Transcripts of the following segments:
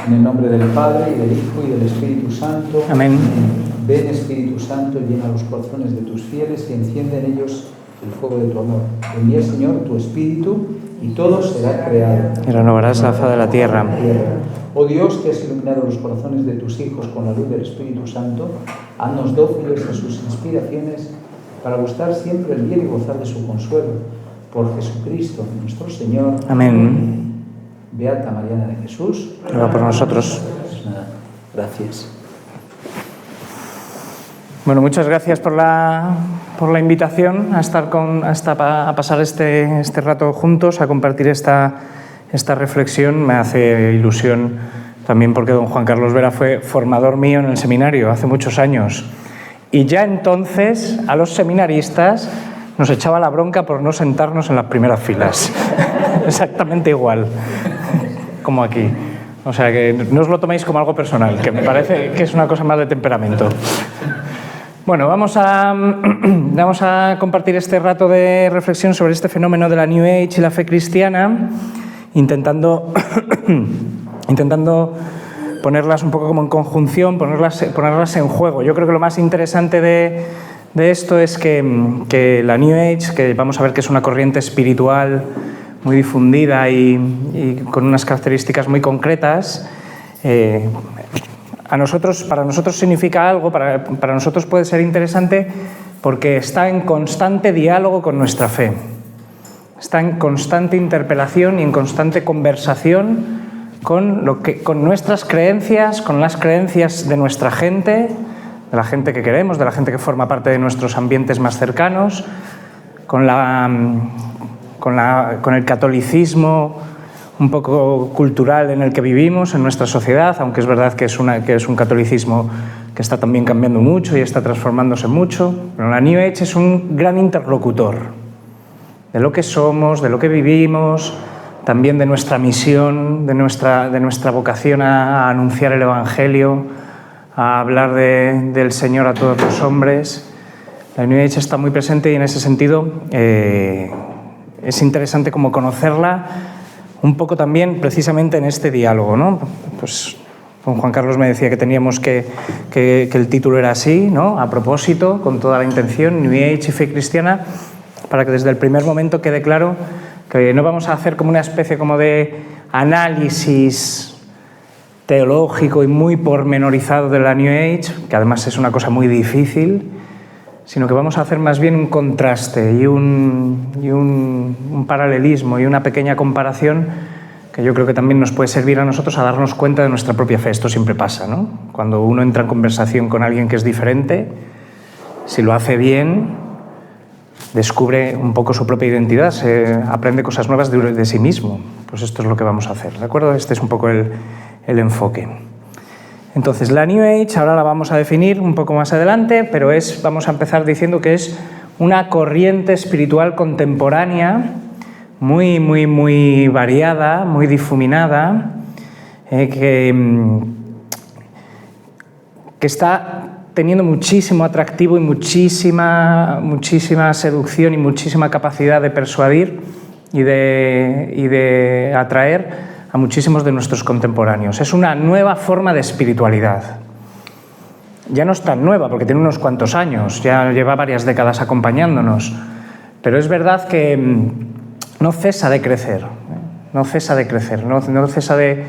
En el nombre del Padre, y del Hijo, y del Espíritu Santo. Amén. Ven, Espíritu Santo, llena los corazones de tus fieles y enciende en ellos el fuego de tu amor. Envía, Señor, tu Espíritu, y todo será creado. Y renovarás la faz de la tierra. Oh Dios, que has iluminado los corazones de tus hijos con la luz del Espíritu Santo, haznos dóciles a sus inspiraciones, para gustar siempre el bien y gozar de su consuelo. Por Jesucristo, nuestro Señor. Amén. Beata Mariana de Jesús, Ruega por nosotros. Pues nada, gracias. Bueno, muchas gracias por la invitación a estar a pasar este rato juntos, a compartir esta reflexión. Me hace ilusión también porque don Juan Carlos Vera fue formador mío en el seminario hace muchos años. Y ya entonces a los seminaristas nos echaba la bronca por no sentarnos en las primeras filas. Exactamente igual como aquí. O sea que no os lo toméis como algo personal, que me parece que es una cosa más de temperamento. Bueno, vamos a compartir este rato de reflexión sobre este fenómeno de la New Age y la fe cristiana, intentando ponerlas un poco como en conjunción, ponerlas en juego. Yo creo que lo más interesante de esto es que la New Age, que vamos a ver que es una corriente espiritual muy difundida y con unas características muy concretas, para nosotros significa algo, para nosotros puede ser interesante porque está en constante diálogo con nuestra fe, está en constante interpelación y en constante conversación con nuestras creencias, con las creencias de nuestra gente, de la gente que queremos, de la gente que forma parte de nuestros ambientes más cercanos, con el catolicismo un poco cultural en el que vivimos, en nuestra sociedad, aunque es verdad que es un catolicismo que está también cambiando mucho y está transformándose mucho. Pero la New Age es un gran interlocutor de lo que somos, de lo que vivimos, también de nuestra misión, de nuestra vocación a anunciar el Evangelio, a hablar del Señor a todos los hombres. La New Age está muy presente y en ese sentido es interesante como conocerla un poco también precisamente en este diálogo, ¿no? Pues don Juan Carlos me decía que teníamos que el título era así, ¿no? A propósito, con toda la intención, New Age y fe cristiana, para que desde el primer momento quede claro que no vamos a hacer como una especie como de análisis teológico y muy pormenorizado de la New Age, que además es una cosa muy difícil, sino que vamos a hacer más bien un contraste y un paralelismo y una pequeña comparación que yo creo que también nos puede servir a nosotros a darnos cuenta de nuestra propia fe. Esto siempre pasa, ¿no? Cuando uno entra en conversación con alguien que es diferente, si lo hace bien, descubre un poco su propia identidad, aprende cosas nuevas de sí mismo. Pues esto es lo que vamos a hacer, ¿de acuerdo? Este es un poco el enfoque. Entonces, la New Age ahora la vamos a definir un poco más adelante, pero vamos a empezar diciendo que es una corriente espiritual contemporánea muy, muy, muy variada, muy difuminada, que está teniendo muchísimo atractivo y muchísima seducción y muchísima capacidad de persuadir y de atraer a muchísimos de nuestros contemporáneos. Es una nueva forma de espiritualidad. Ya no es tan nueva porque tiene unos cuantos años, ya lleva varias décadas acompañándonos, pero es verdad que no cesa de crecer, no cesa de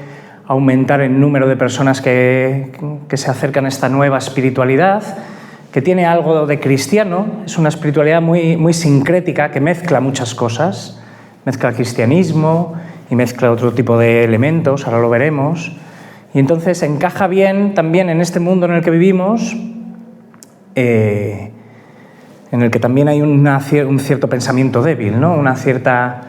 aumentar el número de personas que se acercan a esta nueva espiritualidad, que tiene algo de cristiano, es una espiritualidad muy, muy sincrética que mezcla muchas cosas, mezcla el cristianismo y mezcla otro tipo de elementos, ahora lo veremos, y entonces encaja bien también en este mundo en el que vivimos, en el que también hay un cierto pensamiento débil, ¿no? Una cierta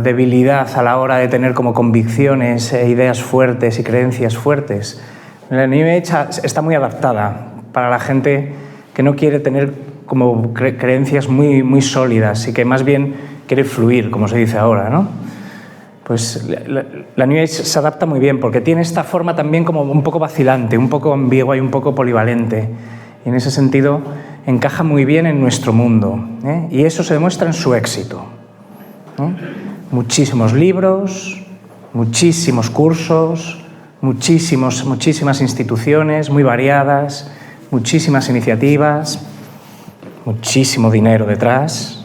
debilidad a la hora de tener como convicciones, ideas fuertes y creencias fuertes. La New Age está muy adaptada para la gente que no quiere tener como creencias muy, muy sólidas y que más bien quiere fluir, como se dice ahora, ¿no? Pues la New Age se adapta muy bien porque tiene esta forma también como un poco vacilante, un poco ambigua y un poco polivalente. Y en ese sentido encaja muy bien en nuestro mundo, ¿eh? Y eso se demuestra en su éxito, ¿no? Muchísimos libros, muchísimos cursos, muchísimas instituciones muy variadas, muchísimas iniciativas, muchísimo dinero detrás,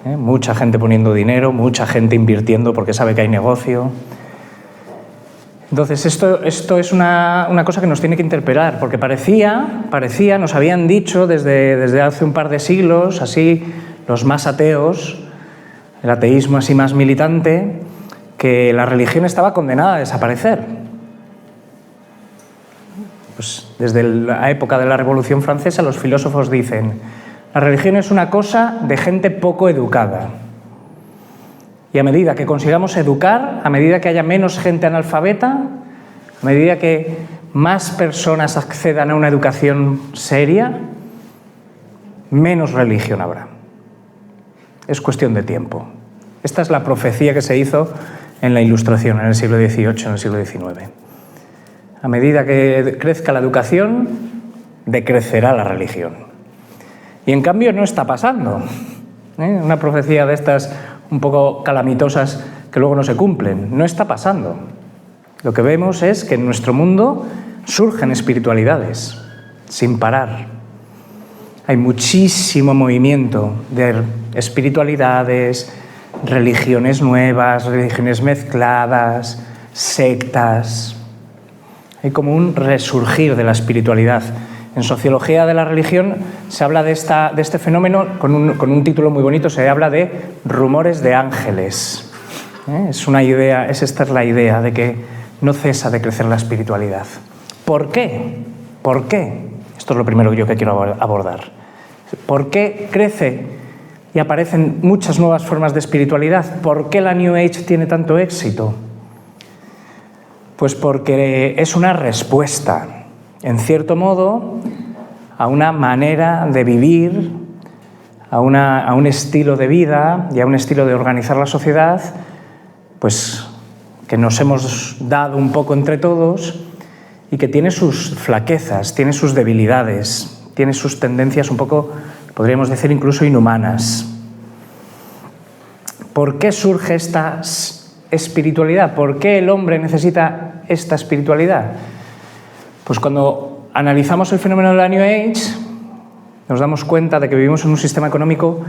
mucha gente poniendo dinero, mucha gente invirtiendo porque sabe que hay negocio. Entonces, esto es una cosa que nos tiene que interpelar, porque parecía, nos habían dicho desde hace un par de siglos, así, los más ateos, el ateísmo así más militante, que la religión estaba condenada a desaparecer. Pues desde la época de la Revolución Francesa, los filósofos dicen: la religión es una cosa de gente poco educada. Y a medida que consigamos educar, a medida que haya menos gente analfabeta, a medida que más personas accedan a una educación seria, menos religión habrá. Es cuestión de tiempo. Esta es la profecía que se hizo en la Ilustración, en el siglo XVIII, en el siglo XIX. A medida que crezca la educación, decrecerá la religión. Y en cambio no está pasando. Una profecía de estas un poco calamitosas que luego no se cumplen. No está pasando. Lo que vemos es que en nuestro mundo surgen espiritualidades sin parar. Hay muchísimo movimiento de espiritualidades, religiones nuevas, religiones mezcladas, sectas. Hay como un resurgir de la espiritualidad. En Sociología de la Religión se habla de este fenómeno con un título muy bonito, se habla de rumores de ángeles. Esta es la idea de que no cesa de crecer la espiritualidad. ¿Por qué? ¿Por qué? Esto es lo primero que quiero abordar. ¿Por qué crece y aparecen muchas nuevas formas de espiritualidad? ¿Por qué la New Age tiene tanto éxito? Pues porque es una respuesta, en cierto modo, a una manera de vivir, a un estilo de vida y a un estilo de organizar la sociedad, pues que nos hemos dado un poco entre todos y que tiene sus flaquezas, tiene sus debilidades, tiene sus tendencias un poco, podríamos decir, incluso inhumanas. ¿Por qué surge esta espiritualidad? ¿Por qué el hombre necesita esta espiritualidad? Pues cuando analizamos el fenómeno de la New Age, nos damos cuenta de que vivimos en un sistema económico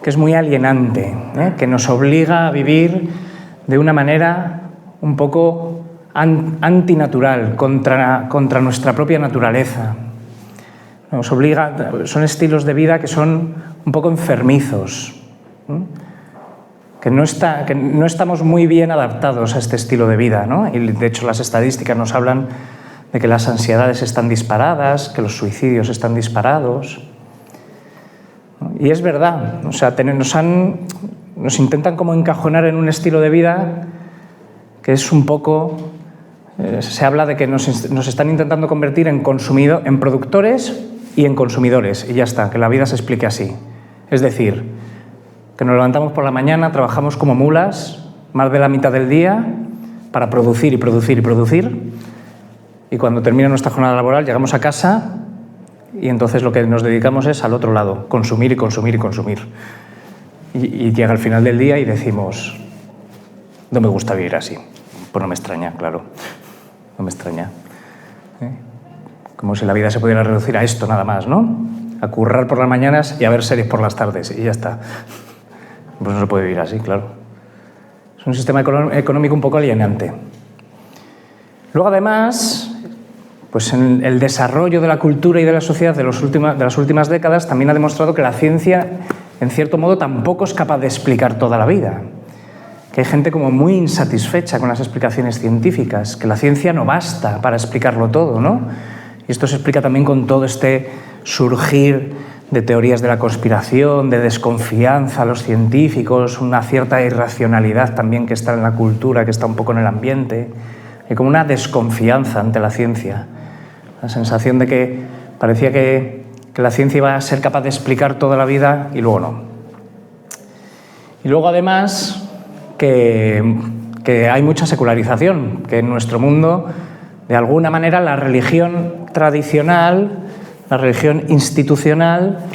que es muy alienante, que nos obliga a vivir de una manera un poco antinatural, contra nuestra propia naturaleza. Nos obliga, son estilos de vida que son un poco enfermizos, que no estamos muy bien adaptados a este estilo de vida, ¿no? Y de hecho las estadísticas nos hablan de que las ansiedades están disparadas, que los suicidios están disparados. Y es verdad, o sea, nos intentan como encajonar en un estilo de vida que es un poco... se habla de que nos están intentando convertir en productores y en consumidores, y ya está, que la vida se explique así. Es decir, que nos levantamos por la mañana, trabajamos como mulas más de la mitad del día para producir y producir y producir, y cuando termina nuestra jornada laboral llegamos a casa y entonces lo que nos dedicamos es al otro lado, consumir y consumir y consumir. Y llega el final del día y decimos, no me gusta vivir así. Pues no me extraña, claro, no me extraña. Como si la vida se pudiera reducir a esto nada más, ¿no? A currar por las mañanas y a ver series por las tardes y ya está. Pues no se puede vivir así, claro. Es un sistema económico un poco alienante. Luego, además, pues en el desarrollo de la cultura y de la sociedad de las últimas décadas también ha demostrado que la ciencia, en cierto modo, tampoco es capaz de explicar toda la vida. Que hay gente como muy insatisfecha con las explicaciones científicas, que la ciencia no basta para explicarlo todo, ¿no? Y esto se explica también con todo este surgir de teorías de la conspiración, de desconfianza a los científicos, una cierta irracionalidad también que está en la cultura, que está un poco en el ambiente. Hay como una desconfianza ante la ciencia, la sensación de que parecía que la ciencia iba a ser capaz de explicar toda la vida y luego no. Y luego además que hay mucha secularización, que en nuestro mundo, de alguna manera, la religión tradicional, la religión institucional,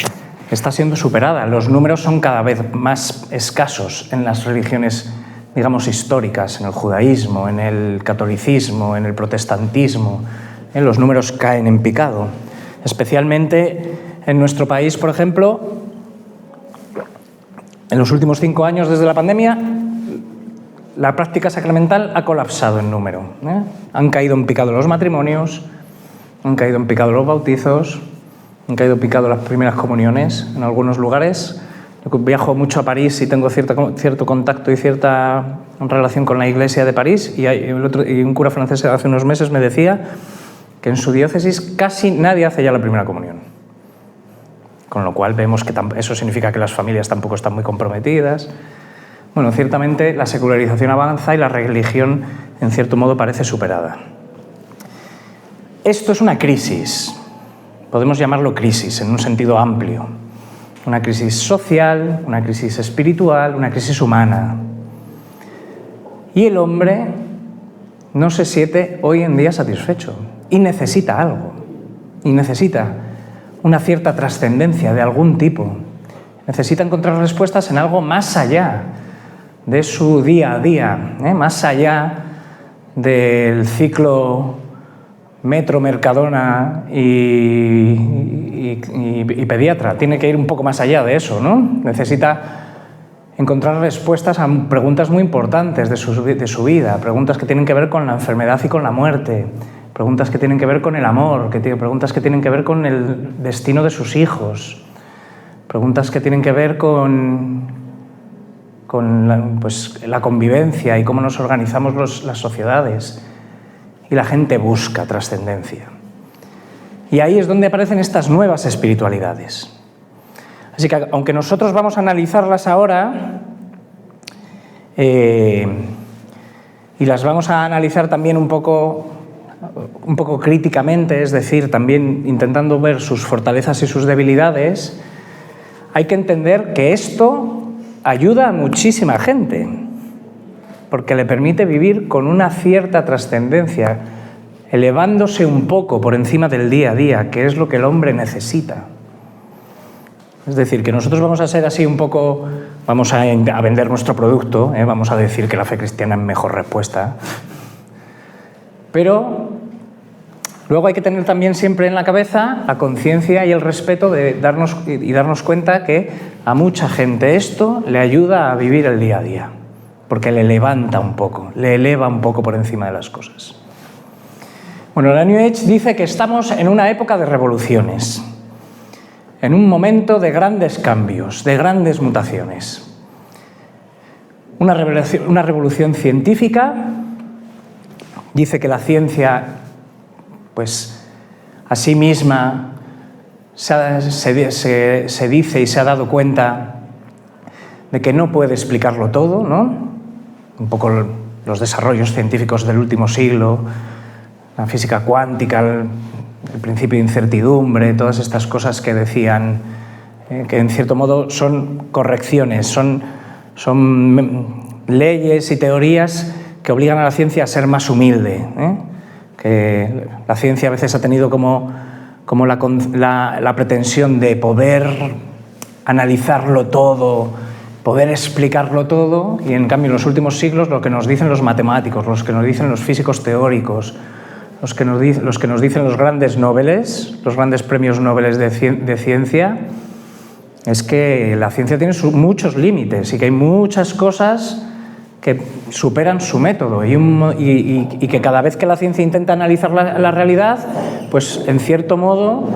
está siendo superada. Los números son cada vez más escasos en las religiones digamos, históricas, en el judaísmo, en el catolicismo, en el protestantismo. Los números caen en picado. Especialmente en nuestro país, por ejemplo, en los últimos 5 años desde la pandemia, la práctica sacramental ha colapsado en número. Han caído en picado los matrimonios, han caído en picado los bautizos, han caído en picado las primeras comuniones en algunos lugares. Yo viajo mucho a París y tengo cierto contacto y cierta relación con la iglesia de París, y un cura francés hace unos meses me decía que en su diócesis casi nadie hace ya la primera comunión. Con lo cual vemos que eso significa que las familias tampoco están muy comprometidas. Bueno, ciertamente la secularización avanza y la religión, en cierto modo, parece superada. Esto es una crisis, podemos llamarlo crisis en un sentido amplio. Una crisis social, una crisis espiritual, una crisis humana. Y el hombre no se siente hoy en día satisfecho y necesita algo, y necesita una cierta trascendencia de algún tipo. Necesita encontrar respuestas en algo más allá de su día a día, más allá del ciclo Metro, Mercadona y pediatra. Tiene que ir un poco más allá de eso, ¿no? Necesita encontrar respuestas a preguntas muy importantes de su vida, preguntas que tienen que ver con la enfermedad y con la muerte, preguntas que tienen que ver con el amor, preguntas que tienen que ver con el destino de sus hijos, preguntas que tienen que ver con la convivencia y cómo nos organizamos las sociedades. Y la gente busca trascendencia. Y ahí es donde aparecen estas nuevas espiritualidades. Así que, aunque nosotros vamos a analizarlas ahora, y las vamos a analizar también un poco críticamente, es decir, también intentando ver sus fortalezas y sus debilidades, hay que entender que esto ayuda a muchísima gente, porque le permite vivir con una cierta trascendencia, elevándose un poco por encima del día a día, que es lo que el hombre necesita. Es decir, que nosotros vamos a ser así un poco, vamos a vender nuestro producto, vamos a decir que la fe cristiana es mejor respuesta, pero luego hay que tener también siempre en la cabeza la conciencia y el respeto de darnos cuenta que a mucha gente esto le ayuda a vivir el día a día, porque le levanta un poco, le eleva un poco por encima de las cosas. Bueno, la New Age dice que estamos en una época de revoluciones, en un momento de grandes cambios, de grandes mutaciones. Una revolución científica. Dice que la ciencia, pues, a sí misma se dice y se ha dado cuenta de que no puede explicarlo todo, ¿no? Un poco los desarrollos científicos del último siglo, la física cuántica, el principio de incertidumbre, todas estas cosas que decían que en cierto modo son correcciones, son leyes y teorías que obligan a la ciencia a ser más humilde, que la ciencia a veces ha tenido como la pretensión de poder analizarlo todo, poder explicarlo todo, y en cambio en los últimos siglos lo que nos dicen los matemáticos, los que nos dicen los físicos teóricos, los que nos dicen los grandes Nobeles, los grandes premios Nobel de ciencia, es que la ciencia tiene muchos límites y que hay muchas cosas que superan su método y que cada vez que la ciencia intenta analizar la realidad, pues en cierto modo,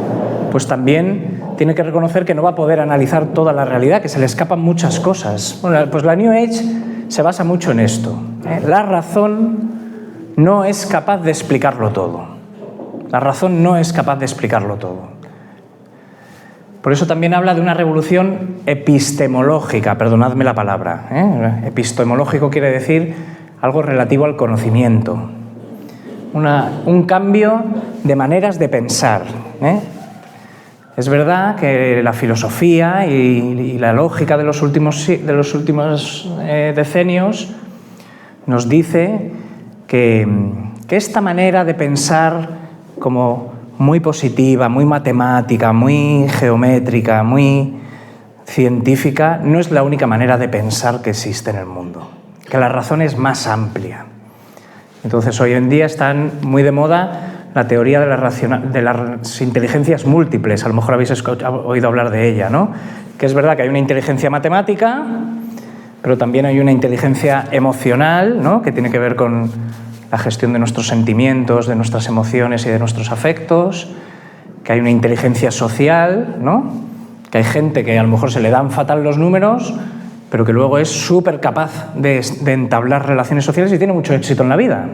pues también tiene que reconocer que no va a poder analizar toda la realidad, que se le escapan muchas cosas. Bueno, pues la New Age se basa mucho en esto. La razón no es capaz de explicarlo todo. La razón no es capaz de explicarlo todo. Por eso también habla de una revolución epistemológica, perdonadme la palabra. Epistemológico quiere decir algo relativo al conocimiento. Un cambio de maneras de pensar. Es verdad que la filosofía y la lógica de los últimos decenios nos dice que esta manera de pensar como muy positiva, muy matemática, muy geométrica, muy científica, no es la única manera de pensar que existe en el mundo. que la razón es más amplia. Entonces, hoy en día están muy de moda la teoría de las inteligencias múltiples. A lo mejor habéis oído hablar de ella, ¿no? Que es verdad que hay una inteligencia matemática, pero también hay una inteligencia emocional, ¿no? Que tiene que ver con la gestión de nuestros sentimientos, de nuestras emociones y de nuestros afectos, que hay una inteligencia social, ¿no? Que hay gente que a lo mejor se le dan fatal los números, pero que luego es súper capaz de entablar relaciones sociales y tiene mucho éxito en la vida.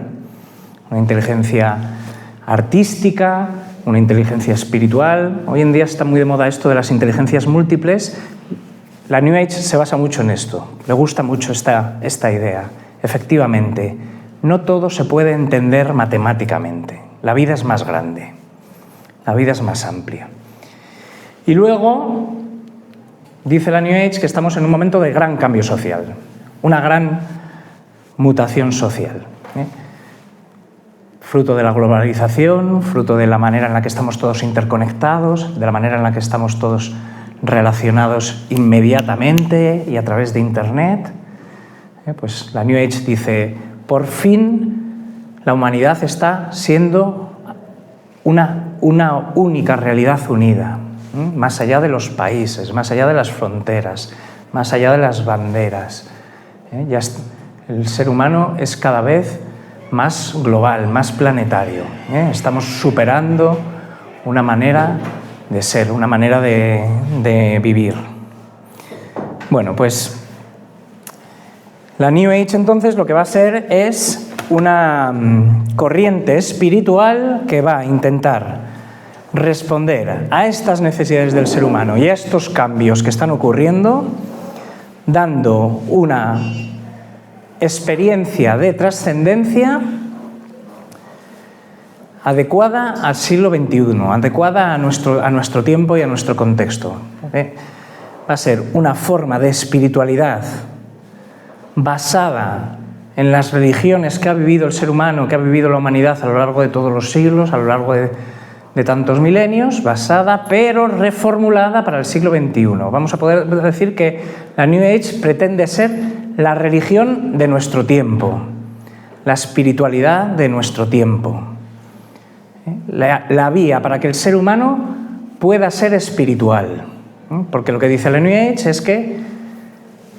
Una inteligencia artística, una inteligencia espiritual. Hoy en día está muy de moda esto de las inteligencias múltiples. La New Age se basa mucho en esto. Le gusta mucho esta idea. Efectivamente, no todo se puede entender matemáticamente. La vida es más grande. La vida es más amplia. Y luego dice la New Age que estamos en un momento de gran cambio social, una gran mutación social, fruto de la globalización, fruto de la manera en la que estamos todos interconectados, de la manera en la que estamos todos relacionados inmediatamente y a través de Internet. Pues la New Age dice, por fin la humanidad está siendo una única realidad unida, más allá de los países, más allá de las fronteras, más allá de las banderas. Ya el ser humano es cada vez más global, más planetario. Estamos superando una manera de ser, una manera de vivir. Bueno, pues la New Age entonces lo que va a ser es una corriente espiritual que va a intentar responder a estas necesidades del ser humano y a estos cambios que están ocurriendo, dando una experiencia de trascendencia adecuada al siglo XXI, adecuada a nuestro tiempo y a nuestro contexto. Va a ser una forma de espiritualidad basada en las religiones que ha vivido el ser humano, que ha vivido la humanidad a lo largo de todos los siglos, a lo largo de tantos milenios, basada pero reformulada para el siglo XXI. Vamos a poder decir que la New Age pretende ser la religión de nuestro tiempo, la espiritualidad de nuestro tiempo, la vía para que el ser humano pueda ser espiritual. Porque lo que dice la New Age es que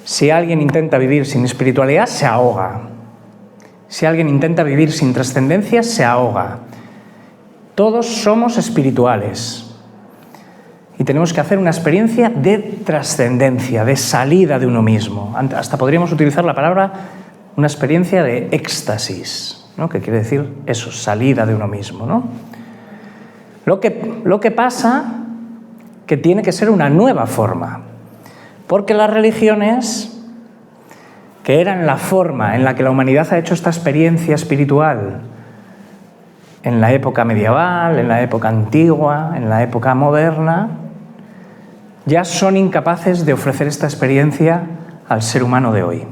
si alguien intenta vivir sin espiritualidad, se ahoga. Si alguien intenta vivir sin trascendencia, se ahoga. Todos somos espirituales y tenemos que hacer una experiencia de trascendencia, de salida de uno mismo. Hasta podríamos utilizar la palabra una experiencia de éxtasis, ¿no? Que quiere decir eso, salida de uno mismo, ¿no? Lo que pasa que tiene que ser una nueva forma, porque las religiones, que eran la forma en la que la humanidad ha hecho esta experiencia espiritual en la época medieval, en la época antigua, en la época moderna, ya son incapaces de ofrecer esta experiencia al ser humano de hoy.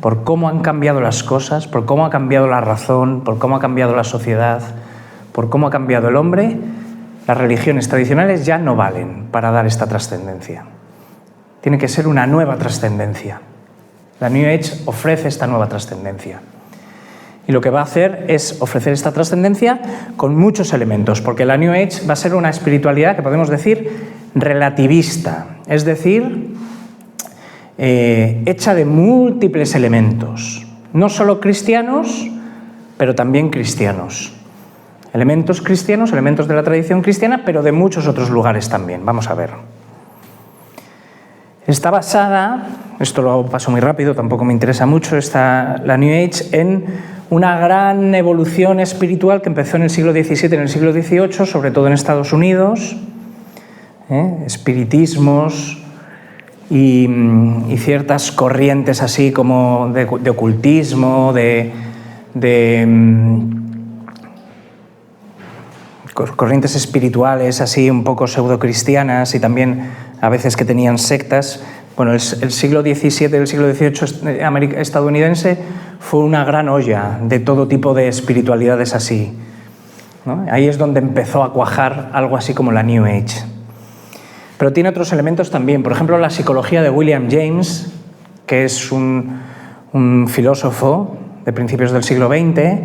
Por cómo han cambiado las cosas, por cómo ha cambiado la razón, por cómo ha cambiado la sociedad, por cómo ha cambiado el hombre, las religiones tradicionales ya no valen para dar esta trascendencia. Tiene que ser una nueva trascendencia. La New Age ofrece esta nueva trascendencia. Y lo que va a hacer es ofrecer esta trascendencia con muchos elementos, porque la New Age va a ser una espiritualidad que podemos decir relativista, es decir, hecha de múltiples elementos, no solo cristianos, pero también cristianos. Elementos cristianos, elementos de la tradición cristiana, pero de muchos otros lugares también. Vamos a ver. Está basada, esto lo paso muy rápido, tampoco me interesa mucho, está la New Age en una gran evolución espiritual que empezó en el siglo XVII y en el siglo XVIII, sobre todo en Estados Unidos, espiritismos y ciertas corrientes así como de ocultismo, corrientes espirituales así un poco pseudocristianas y también a veces que tenían sectas. Bueno, el siglo XVII y el siglo XVIII estadounidense fue una gran olla de todo tipo de espiritualidades así, ¿no? Ahí es donde empezó a cuajar algo así como la New Age. Pero tiene otros elementos también. Por ejemplo, la psicología de William James, que es un un filósofo de principios del siglo XX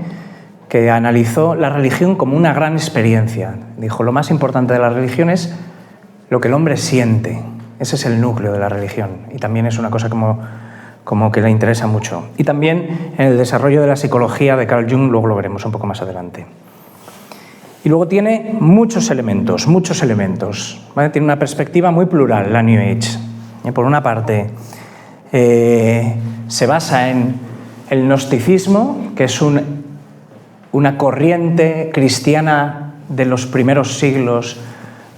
que analizó la religión como una gran experiencia. Dijo, lo más importante de la religión es lo que el hombre siente. Ese es el núcleo de la religión y también es una cosa como que le interesa mucho. Y también en el desarrollo de la psicología de Carl Jung, luego lo veremos un poco más adelante. Y luego tiene muchos elementos, ¿vale? Tiene una perspectiva muy plural, la New Age. Por una parte, se basa en el gnosticismo, que es una corriente cristiana de los primeros siglos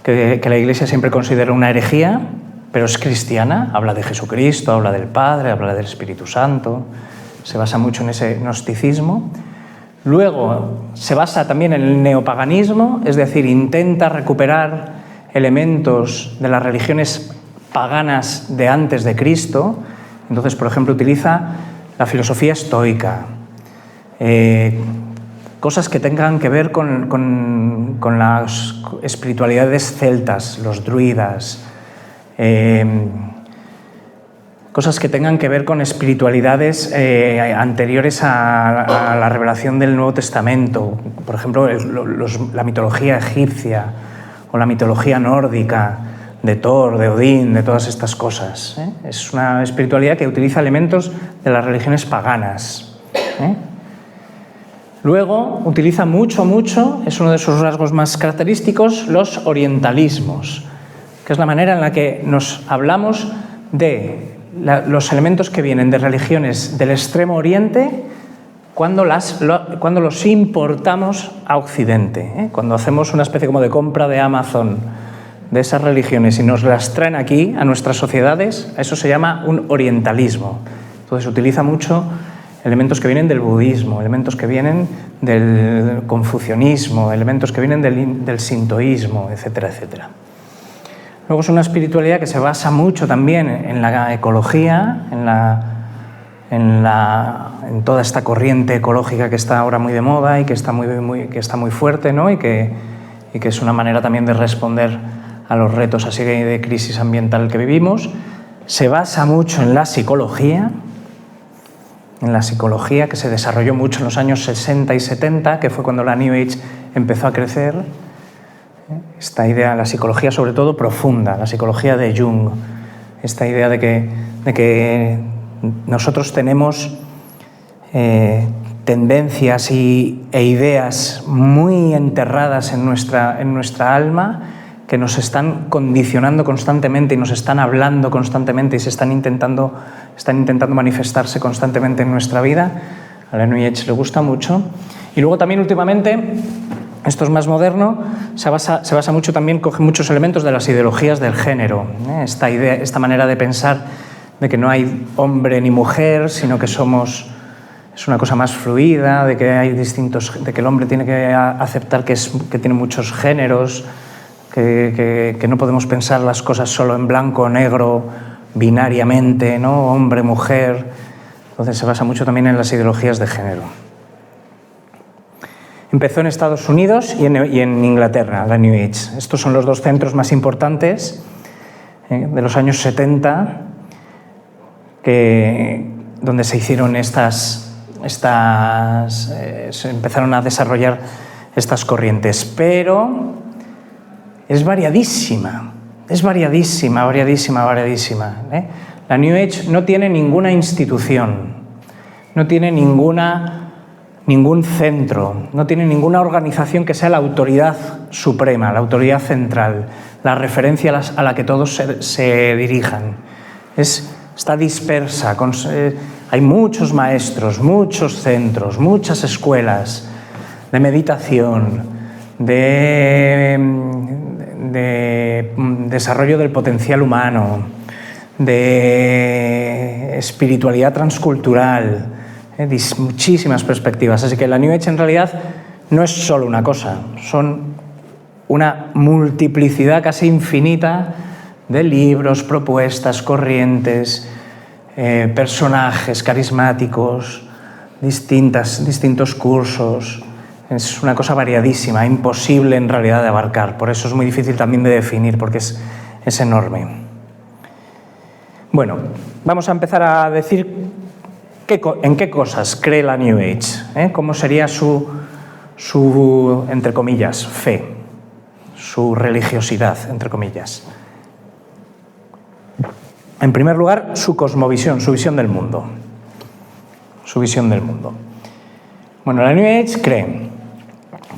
que la Iglesia siempre considera una herejía, pero es cristiana, habla de Jesucristo, habla del Padre, habla del Espíritu Santo, se basa mucho en ese gnosticismo. Luego se basa también en el neopaganismo, es decir, intenta recuperar elementos de las religiones paganas de antes de Cristo. Entonces, por ejemplo, utiliza la filosofía estoica, cosas que tengan que ver con las espiritualidades celtas, los druidas, cosas que tengan que ver con espiritualidades anteriores a la revelación del Nuevo Testamento, por ejemplo, la mitología egipcia o la mitología nórdica de Thor, de Odín, de todas estas cosas. Es una espiritualidad que utiliza elementos de las religiones paganas. Luego utiliza mucho, es uno de sus rasgos más característicos, los orientalismos, que es la manera en la que nos hablamos de los elementos que vienen de religiones del Extremo Oriente cuando los importamos a Occidente, cuando hacemos una especie como de compra de Amazon de esas religiones y nos las traen aquí a nuestras sociedades, eso se llama un orientalismo. Entonces utiliza mucho elementos que vienen del budismo, elementos que vienen del confucianismo, elementos que vienen del sintoísmo, etcétera, etcétera. Luego es una espiritualidad que se basa mucho también en la ecología, en toda esta corriente ecológica que está ahora muy de moda y que está muy fuerte, ¿no? y que es una manera también de responder a los retos así de crisis ambiental que vivimos. Se basa mucho en la psicología que se desarrolló mucho en los años 60 y 70, que fue cuando la New Age empezó a crecer. Esta idea, la psicología sobre todo profunda, la psicología de Jung, esta idea de que nosotros tenemos tendencias e ideas muy enterradas en nuestra alma que nos están condicionando constantemente y nos están hablando constantemente y están intentando manifestarse constantemente en nuestra vida. A la New Age le gusta mucho. Y luego también últimamente, esto es más moderno, se basa mucho también, coge muchos elementos de las ideologías del género, esta manera de pensar de que no hay hombre ni mujer, sino que es una cosa más fluida, de que el hombre tiene que aceptar que tiene muchos géneros, que no podemos pensar las cosas solo en blanco o negro, binariamente, ¿no? Hombre, mujer. Entonces se basa mucho también en las ideologías de género. Empezó en Estados Unidos y en Inglaterra, la New Age. Estos son los dos centros más importantes de los años 70, donde se hicieron se empezaron a desarrollar estas corrientes. Pero es variadísima. La New Age no tiene ninguna institución, no tiene ningún centro, no tiene ninguna organización que sea la autoridad suprema, la autoridad central, la referencia a la que todos se dirijan. Está dispersa, hay muchos maestros, muchos centros, muchas escuelas de meditación, de desarrollo del potencial humano, de espiritualidad transcultural, muchísimas perspectivas. Así que la New Age en realidad no es solo una cosa, son una multiplicidad casi infinita de libros, propuestas, corrientes, personajes carismáticos, distintos cursos. Es una cosa variadísima, imposible en realidad de abarcar. Por eso es muy difícil también de definir, porque es enorme. Bueno, vamos a empezar a decir ¿En qué cosas cree la New Age? ¿Cómo sería su, entre comillas, fe? Su religiosidad, entre comillas. En primer lugar, su cosmovisión, su visión del mundo. Su visión del mundo. Bueno, la New Age cree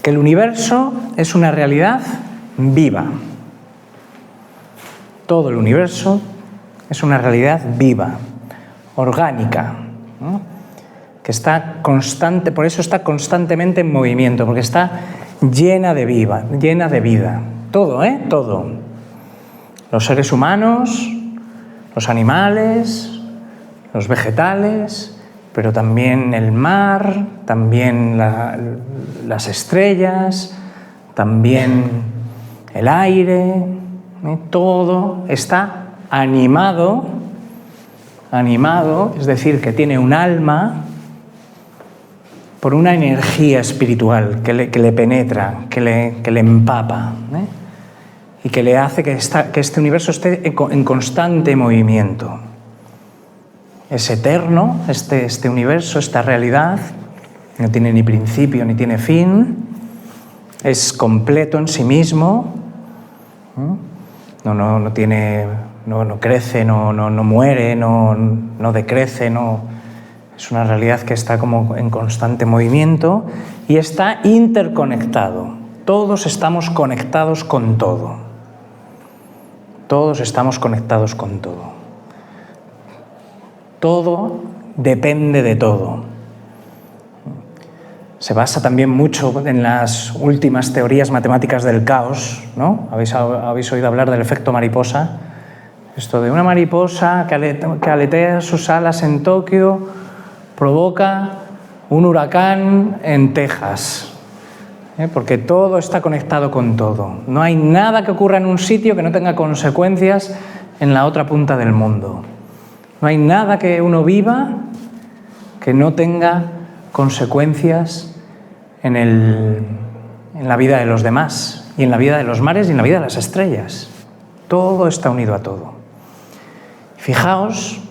que el universo es una realidad viva. Todo el universo es una realidad viva, orgánica, ¿no? Que está constante, por eso está constantemente en movimiento, porque está llena de vida. Todo, todo. Los seres humanos, los animales, los vegetales, pero también el mar, también las estrellas, también el aire, todo está animado, es decir, que tiene un alma por una energía espiritual que le penetra, que le empapa, y que le hace que este universo esté en constante movimiento. Es eterno, este universo, esta realidad, no tiene ni principio ni tiene fin, es completo en sí mismo, no crece, no muere, no decrece, es una realidad que está como en constante movimiento y está interconectado. Todos estamos conectados con todo. Todos estamos conectados con todo. Todo depende de todo. Se basa también mucho en las últimas teorías matemáticas del caos, ¿no? ¿Habéis oído hablar del efecto mariposa? Esto de una mariposa que aletea sus alas en Tokio provoca un huracán en Texas, porque todo está conectado con todo. No hay nada que ocurra en un sitio que no tenga consecuencias en la otra punta del mundo. No hay nada que uno viva que no tenga consecuencias en la vida de los demás, y en la vida de los mares y en la vida de las estrellas. Todo está unido a todo. Fijaos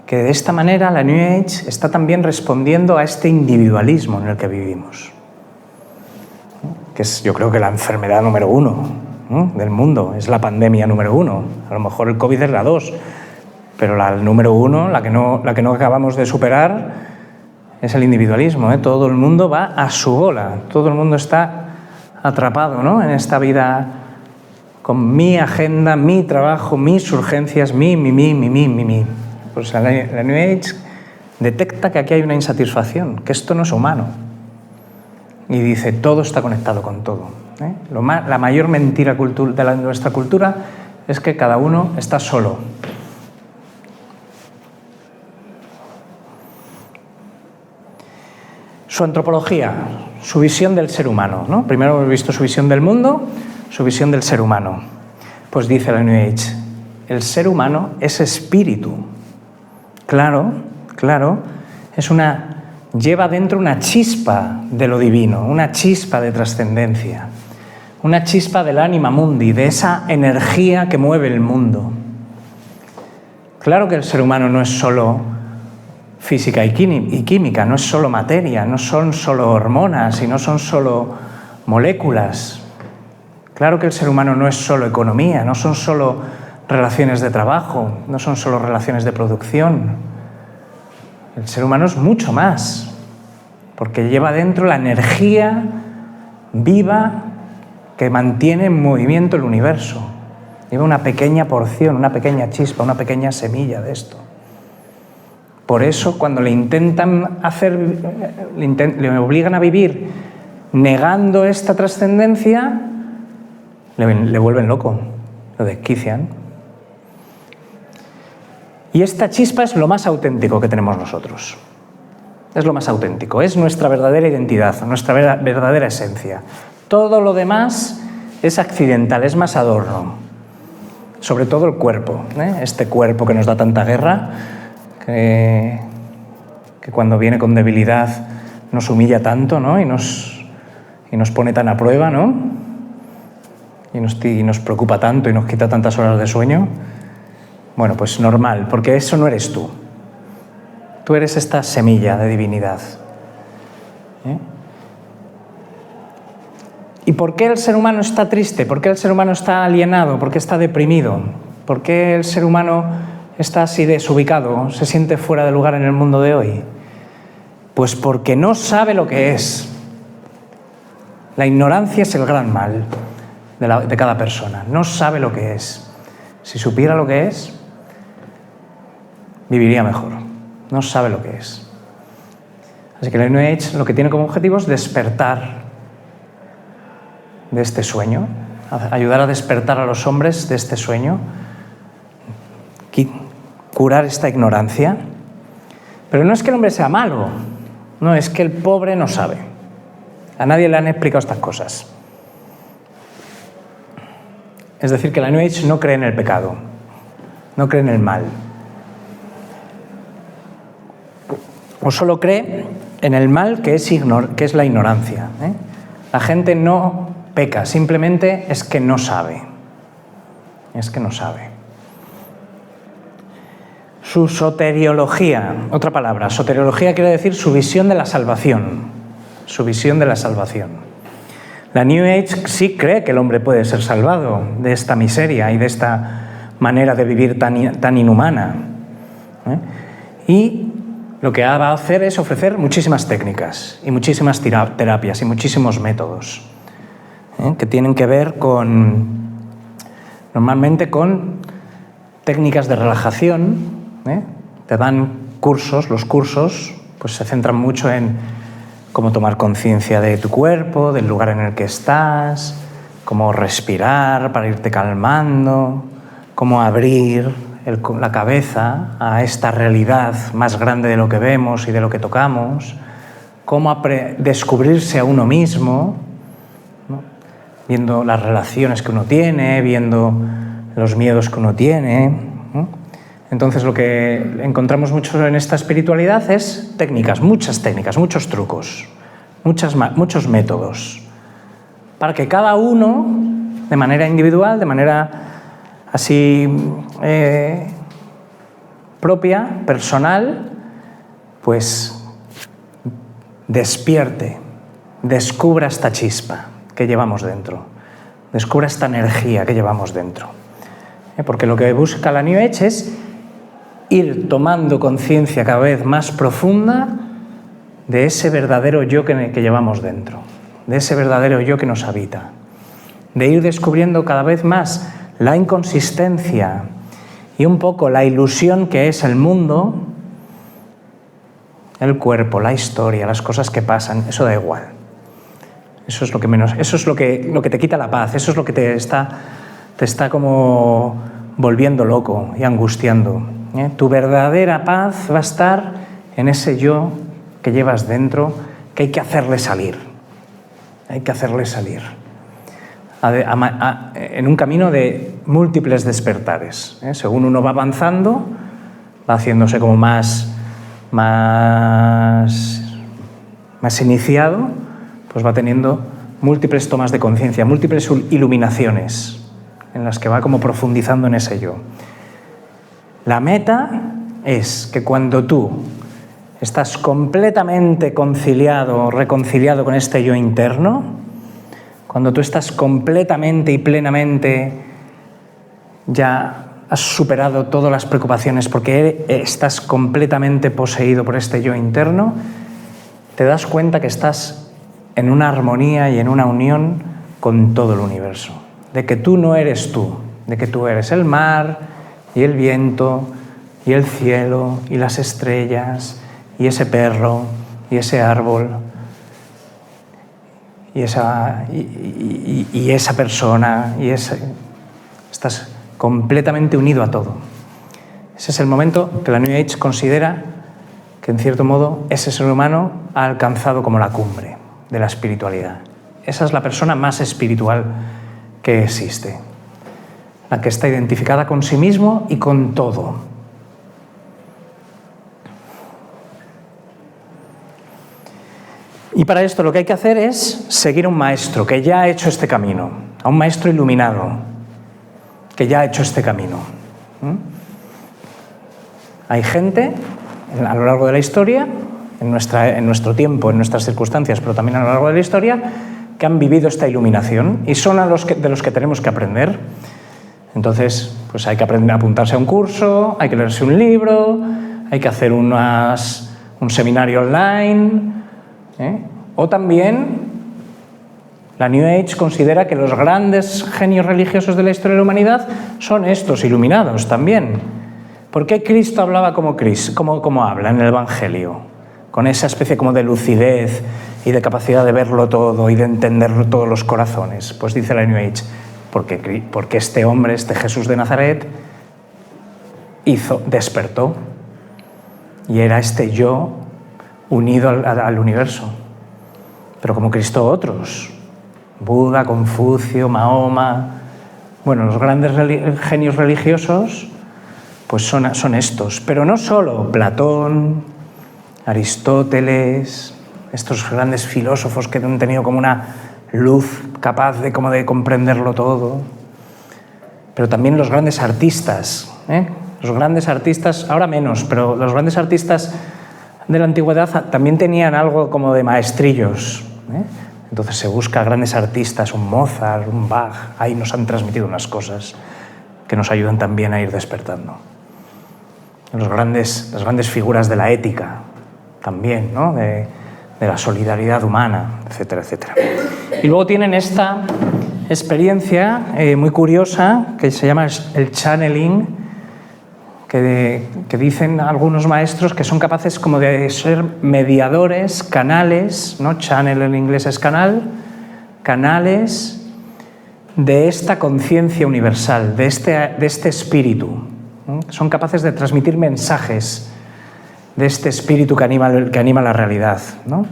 que de esta manera la New Age está también respondiendo a este individualismo en el que vivimos, que es, yo creo que la enfermedad número 1, ¿no?, del mundo, es la pandemia número 1. A lo mejor el COVID es la 2, pero la número 1, la que no acabamos de superar, es el individualismo, ¿eh? Todo el mundo va a su bola, todo el mundo está atrapado, ¿no?, en esta vida con mi agenda, mi trabajo, mis urgencias, mi. Pues la New Age detecta que aquí hay una insatisfacción, que esto no es humano. Y dice, todo está conectado con todo, ¿eh? La mayor mentira de nuestra cultura es que cada uno está solo. Su antropología, su visión del ser humano, ¿no? Primero hemos visto su visión del mundo, su visión del ser humano. Pues dice la New Age, el ser humano es espíritu. Claro, lleva dentro una chispa de lo divino, una chispa de trascendencia, una chispa del anima mundi, de esa energía que mueve el mundo. Claro que el ser humano no es solo física y química, no es solo materia, no son solo hormonas y no son solo moléculas. Claro que el ser humano no es solo economía, no son solo relaciones de trabajo, no son solo relaciones de producción. El ser humano es mucho más, porque lleva dentro la energía viva que mantiene en movimiento el universo. Lleva una pequeña porción, una pequeña chispa, una pequeña semilla de esto. Por eso, cuando le obligan a vivir negando esta trascendencia, le vuelven loco, lo desquician. Y esta chispa es lo más auténtico que tenemos nosotros. Es lo más auténtico, es nuestra verdadera identidad, nuestra verdadera esencia. Todo lo demás es accidental, es más adorno. Sobre todo el cuerpo, ¿eh? Este cuerpo que nos da tanta guerra, que cuando viene con debilidad nos humilla tanto, ¿no? y nos pone tan a prueba, ¿no? y nos preocupa tanto y nos quita tantas horas de sueño. Bueno, pues normal, porque eso no eres tú. Tú eres esta semilla de divinidad. ¿Y por qué el ser humano está triste? ¿Por qué el ser humano está alienado? ¿Por qué está deprimido? ¿Por qué el ser humano está así desubicado? ¿Se siente fuera de lugar en el mundo de hoy? Pues porque no sabe lo que es. La ignorancia es el gran mal de cada persona. No sabe lo que es. Si supiera lo que es, viviría mejor. No sabe lo que es. Así que la New Age lo que tiene como objetivo es despertar de este sueño, ayudar a despertar a los hombres de este sueño, curar esta ignorancia. Pero no es que el hombre sea malo, no, es que el pobre no sabe. A nadie le han explicado estas cosas. Es decir, que la New Age no cree en el pecado, no cree en el mal. O solo cree en el mal que es la ignorancia. La gente no peca, simplemente es que no sabe. Es que no sabe. Su soteriología, otra palabra, soteriología quiere decir su visión de la salvación. Su visión de la salvación. La New Age sí cree que el hombre puede ser salvado de esta miseria y de esta manera de vivir tan inhumana. Y lo que va a hacer es ofrecer muchísimas técnicas y muchísimas terapias y muchísimos métodos que tienen que ver normalmente con técnicas de relajación. Te dan cursos, los cursos pues se centran mucho en cómo tomar conciencia de tu cuerpo, del lugar en el que estás, cómo respirar para irte calmando, cómo abrir la cabeza a esta realidad más grande de lo que vemos y de lo que tocamos, cómo descubrirse a uno mismo, ¿no? Viendo las relaciones que uno tiene, viendo los miedos que uno tiene, ¿no? Entonces lo que encontramos mucho en esta espiritualidad es técnicas, muchos trucos, muchos métodos, para que cada uno, de manera individual, de manera así propia, personal, pues despierte, descubra esta chispa que llevamos dentro, descubra esta energía que llevamos dentro. Porque lo que busca la New Age es ir tomando conciencia cada vez más profunda de ese verdadero yo que llevamos dentro, de ese verdadero yo que nos habita, de ir descubriendo cada vez más la inconsistencia y un poco la ilusión que es el mundo, el cuerpo, la historia, las cosas que pasan. Eso da igual. Eso es lo que menos, eso es lo que te quita la paz, eso es lo que te está como volviendo loco y angustiando. Tu verdadera paz va a estar en ese yo que llevas dentro, que hay que hacerle salir. Hay que hacerle salir. En un camino de múltiples despertares. Según uno va avanzando, va haciéndose como más iniciado, pues va teniendo múltiples tomas de conciencia, múltiples iluminaciones en las que va como profundizando en ese yo. La meta es que cuando tú estás completamente reconciliado con este yo interno, cuando tú estás completamente y plenamente, ya has superado todas las preocupaciones porque estás completamente poseído por este yo interno, te das cuenta que estás en una armonía y en una unión con todo el universo. De que tú no eres tú, de que tú eres el mar y el viento y el cielo y las estrellas y ese perro y ese árbol y esa persona estás completamente unido a todo. Ese es el momento que la New Age considera que en cierto modo ese ser humano ha alcanzado como la cumbre de la espiritualidad. Esa es la persona más espiritual que existe, la que está identificada con sí mismo y con todo. Y para esto lo que hay que hacer es seguir a un maestro que ya ha hecho este camino, a un maestro iluminado que ya ha hecho este camino. Hay gente a lo largo de la historia, en nuestro tiempo, en nuestras circunstancias, pero también a lo largo de la historia, que han vivido esta iluminación y son de los que tenemos que aprender. Entonces, pues hay que aprender a apuntarse a un curso, hay que leerse un libro, hay que hacer un seminario online, O también la New Age considera que los grandes genios religiosos de la historia de la humanidad son estos iluminados también. ¿Por qué Cristo hablaba como habla en el Evangelio? Con esa especie como de lucidez y de capacidad de verlo todo y de entender todos los corazones. Pues dice la New Age, porque este hombre, este Jesús de Nazaret, despertó y era este yo unido al universo. Pero como Cristo otros, Buda, Confucio, Mahoma, bueno, los grandes genios religiosos, pues son estos. Pero no solo Platón, Aristóteles, estos grandes filósofos que han tenido como una luz capaz de comprenderlo todo, pero también los grandes artistas, Los grandes artistas, ahora menos, pero los grandes artistas de la antigüedad también tenían algo como de maestrillos, Entonces se busca grandes artistas, un Mozart, un Bach, ahí nos han transmitido unas cosas que nos ayudan también a ir despertando. Las grandes figuras de la ética también, ¿no? de la solidaridad humana, etcétera, etcétera. Y luego tienen esta experiencia muy curiosa que se llama el channeling, que dicen algunos maestros que son capaces como de ser mediadores, canales, ¿no? Channel en inglés es canal, canales de esta conciencia universal, de este espíritu, ¿no? Son capaces de transmitir mensajes de este espíritu que anima la realidad, ¿no?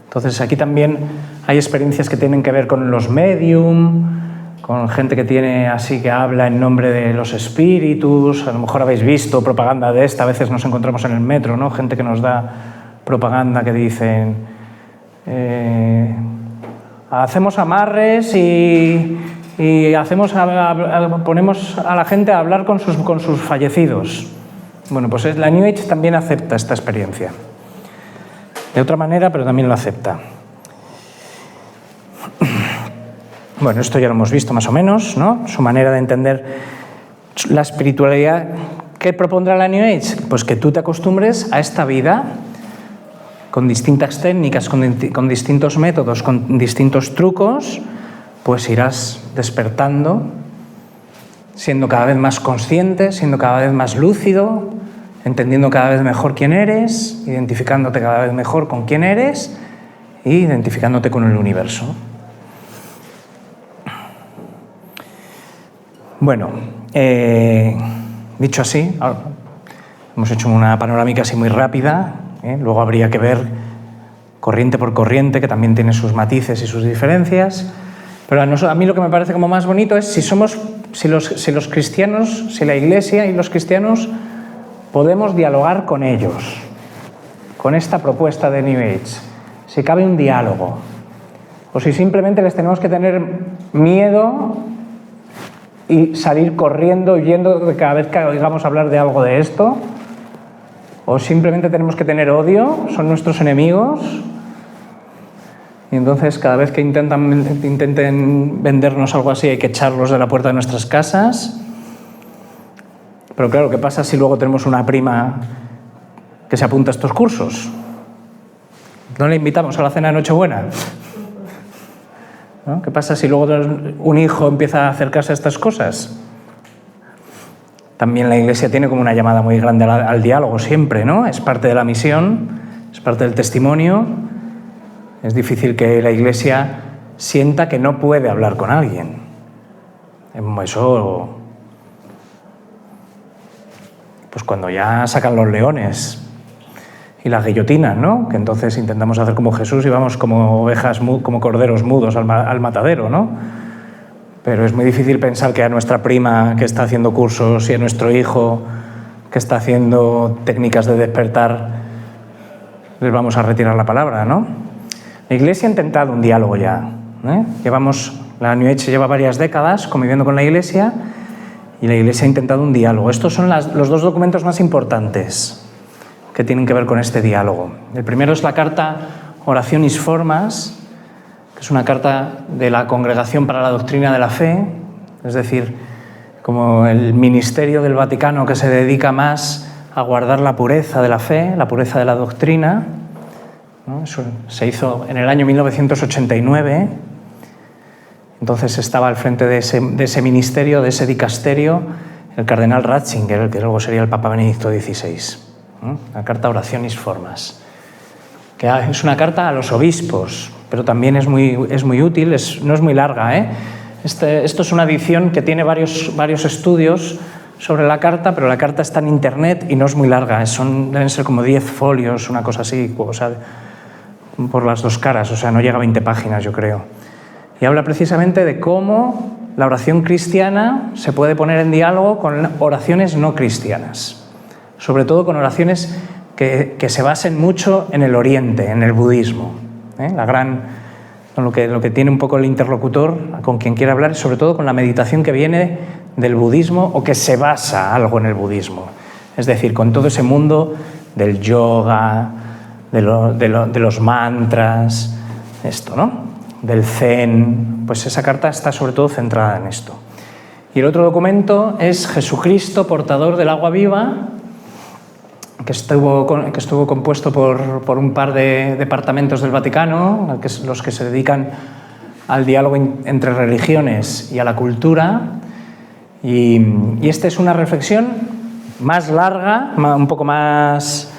Entonces aquí también hay experiencias que tienen que ver con los medium, con gente que habla en nombre de los espíritus. A lo mejor habéis visto propaganda de esta, a veces nos encontramos en el metro, ¿no? Gente que nos da propaganda que dicen hacemos amarres y ponemos a la gente a hablar con sus fallecidos. Bueno, pues la New Age también acepta esta experiencia. De otra manera, pero también lo acepta. Bueno, esto ya lo hemos visto más o menos, ¿no? Su manera de entender la espiritualidad. ¿Qué propondrá la New Age? Pues que tú te acostumbres a esta vida con distintas técnicas, con distintos métodos, con distintos trucos, pues irás despertando, siendo cada vez más consciente, siendo cada vez más lúcido, entendiendo cada vez mejor quién eres, identificándote cada vez mejor con quién eres e identificándote con el universo. Bueno, dicho así, hemos hecho una panorámica así muy rápida, luego habría que ver corriente por corriente, que también tiene sus matices y sus diferencias, pero a mí lo que me parece como más bonito es si los cristianos, si la Iglesia y los cristianos podemos dialogar con ellos, con esta propuesta de New Age, si cabe un diálogo, o si simplemente les tenemos que tener miedo y salir corriendo, huyendo de cada vez que oigamos hablar de algo de esto, o simplemente tenemos que tener odio, son nuestros enemigos, y entonces cada vez que intenten vendernos algo así hay que echarlos de la puerta de nuestras casas. Pero claro, ¿qué pasa si luego tenemos una prima que se apunta a estos cursos? ¿No le invitamos a la cena de Nochebuena? ¿No? ¿Qué pasa si luego un hijo empieza a acercarse a estas cosas? También la Iglesia tiene como una llamada muy grande al diálogo siempre, ¿no? Es parte de la misión, es parte del testimonio. Es difícil que la Iglesia sienta que no puede hablar con alguien. Eso, pues cuando ya sacan los leones y las guillotinas, ¿no? Que entonces intentamos hacer como Jesús y vamos como ovejas, como corderos mudos al matadero, ¿no? Pero es muy difícil pensar que a nuestra prima que está haciendo cursos y a nuestro hijo que está haciendo técnicas de despertar les vamos a retirar la palabra, ¿no? La Iglesia ha intentado un diálogo ya, la New Age lleva varias décadas conviviendo con la Iglesia y la Iglesia ha intentado un diálogo. Estos son los dos documentos más importantes que tienen que ver con este diálogo. El primero es la carta Orationis Formas, que es una carta de la Congregación para la Doctrina de la Fe, es decir, como el ministerio del Vaticano que se dedica más a guardar la pureza de la fe, la pureza de la doctrina, ¿no? Eso se hizo en el año 1989, entonces estaba al frente de ese ministerio, de ese dicasterio, el cardenal Ratzinger, que luego sería el Papa Benedicto XVI. ¿No? La carta Orationis Formas, que es una carta a los obispos, pero también es muy útil, no es muy larga, ¿eh? Esto es una edición que tiene varios estudios sobre la carta, pero la carta está en internet y no es muy larga, deben ser como 10 folios, una cosa así, o sea, por las dos caras, o sea, no llega a 20 páginas, yo creo. Y habla precisamente de cómo la oración cristiana se puede poner en diálogo con oraciones no cristianas, sobre todo con oraciones que se basen mucho en el Oriente, en el budismo. Lo que tiene un poco el interlocutor con quien quiere hablar, sobre todo con la meditación que viene del budismo o que se basa algo en el budismo. Es decir, con todo ese mundo del yoga, de los mantras, esto, ¿no? Del zen, pues esa carta está sobre todo centrada en esto. Y el otro documento es Jesucristo, portador del agua viva, que estuvo compuesto por un par de departamentos del Vaticano, los que se dedican al diálogo entre religiones y a la cultura. Y esta es una reflexión más larga, un poco más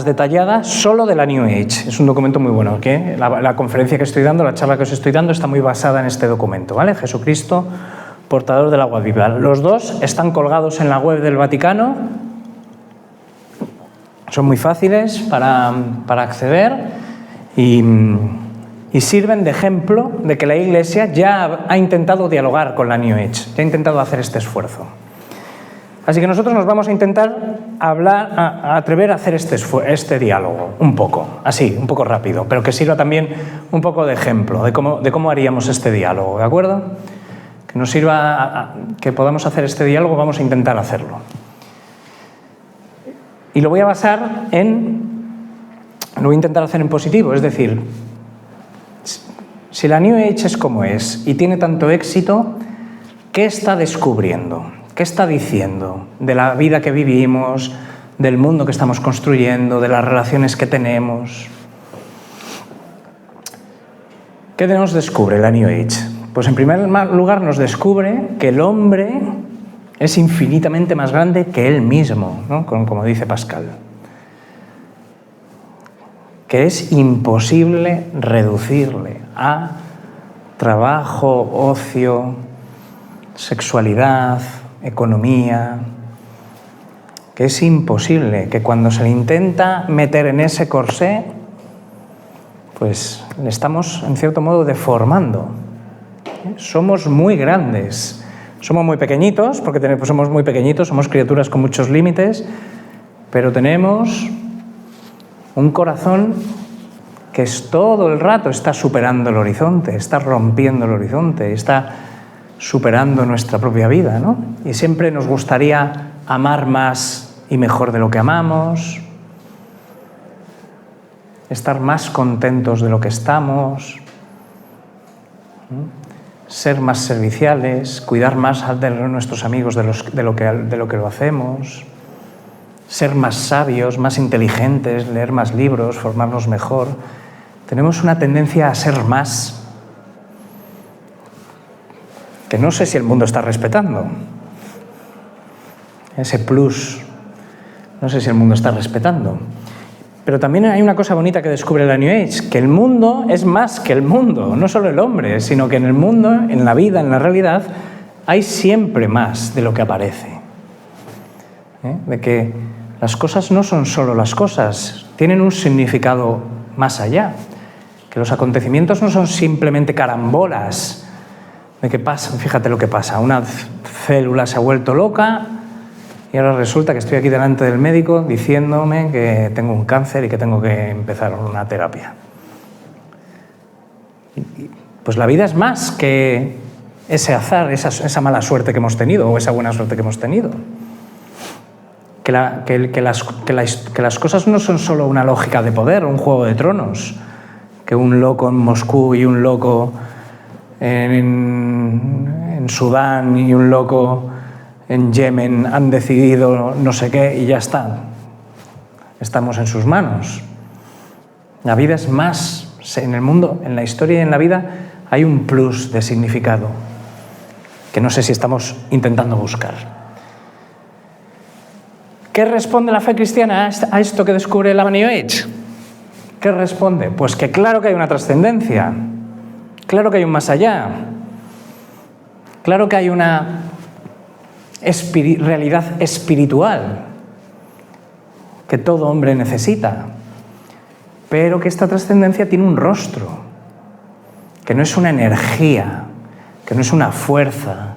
detallada, solo de la New Age. Es un documento muy bueno, ¿okay? La conferencia que estoy dando, la charla que os estoy dando, está muy basada en este documento, ¿vale? Jesucristo, portador del agua viva. Los dos están colgados en la web del Vaticano. Son muy fáciles para acceder y sirven de ejemplo de que la Iglesia ya ha intentado dialogar con la New Age, ya ha intentado hacer este esfuerzo. Así que nosotros nos vamos a intentar atrever a hacer este diálogo, un poco, así, un poco rápido, pero que sirva también un poco de ejemplo de cómo haríamos este diálogo, ¿de acuerdo? Que nos sirva, que podamos hacer este diálogo, vamos a intentar hacerlo. Y lo voy a intentar hacer en positivo, es decir, si la New Age es como es y tiene tanto éxito, ¿qué está descubriendo? ¿Qué está diciendo de la vida que vivimos, del mundo que estamos construyendo, de las relaciones que tenemos? ¿Qué nos descubre la New Age? Pues en primer lugar nos descubre que el hombre es infinitamente más grande que él mismo, ¿no? Como dice Pascal. Que es imposible reducirle a trabajo, ocio, sexualidad, economía. Que es imposible, que cuando se le intenta meter en ese corsé, pues le estamos, en cierto modo, deformando. Somos muy grandes. Somos muy pequeñitos, porque somos muy pequeñitos, somos criaturas con muchos límites, pero tenemos un corazón que todo el rato está superando el horizonte, está rompiendo el horizonte, está superando nuestra propia vida, ¿no? Y siempre nos gustaría amar más y mejor de lo que amamos, estar más contentos de lo que estamos, ¿no? Ser más serviciales, cuidar más de nuestros amigos de lo que lo hacemos, ser más sabios, más inteligentes, leer más libros, formarnos mejor. Tenemos una tendencia a ser más, que no sé si el mundo está respetando. Ese plus, no sé si el mundo está respetando. Pero también hay una cosa bonita que descubre la New Age, que el mundo es más que el mundo, no solo el hombre, sino que en el mundo, en la vida, en la realidad, hay siempre más de lo que aparece. De que las cosas no son solo las cosas, tienen un significado más allá. Que los acontecimientos no son simplemente carambolas, de que pasa, fíjate lo que pasa, una célula se ha vuelto loca, y ahora resulta que estoy aquí delante del médico diciéndome que tengo un cáncer y que tengo que empezar una terapia. Pues la vida es más que ese azar, esa mala suerte que hemos tenido o esa buena suerte que hemos tenido. que las cosas no son solo una lógica de poder, un juego de tronos, que un loco en Moscú y un loco en Sudán y un loco en Yemen han decidido no sé qué y ya está. Estamos en sus manos. La vida es más. En el mundo, en la historia y en la vida, hay un plus de significado que no sé si estamos intentando buscar. ¿Qué responde la fe cristiana a esto que descubre la New Age? ¿Qué responde? Pues que claro que hay una trascendencia, claro que hay un más allá, claro que hay una realidad espiritual que todo hombre necesita, pero que esta trascendencia tiene un rostro, que no es una energía, que no es una fuerza,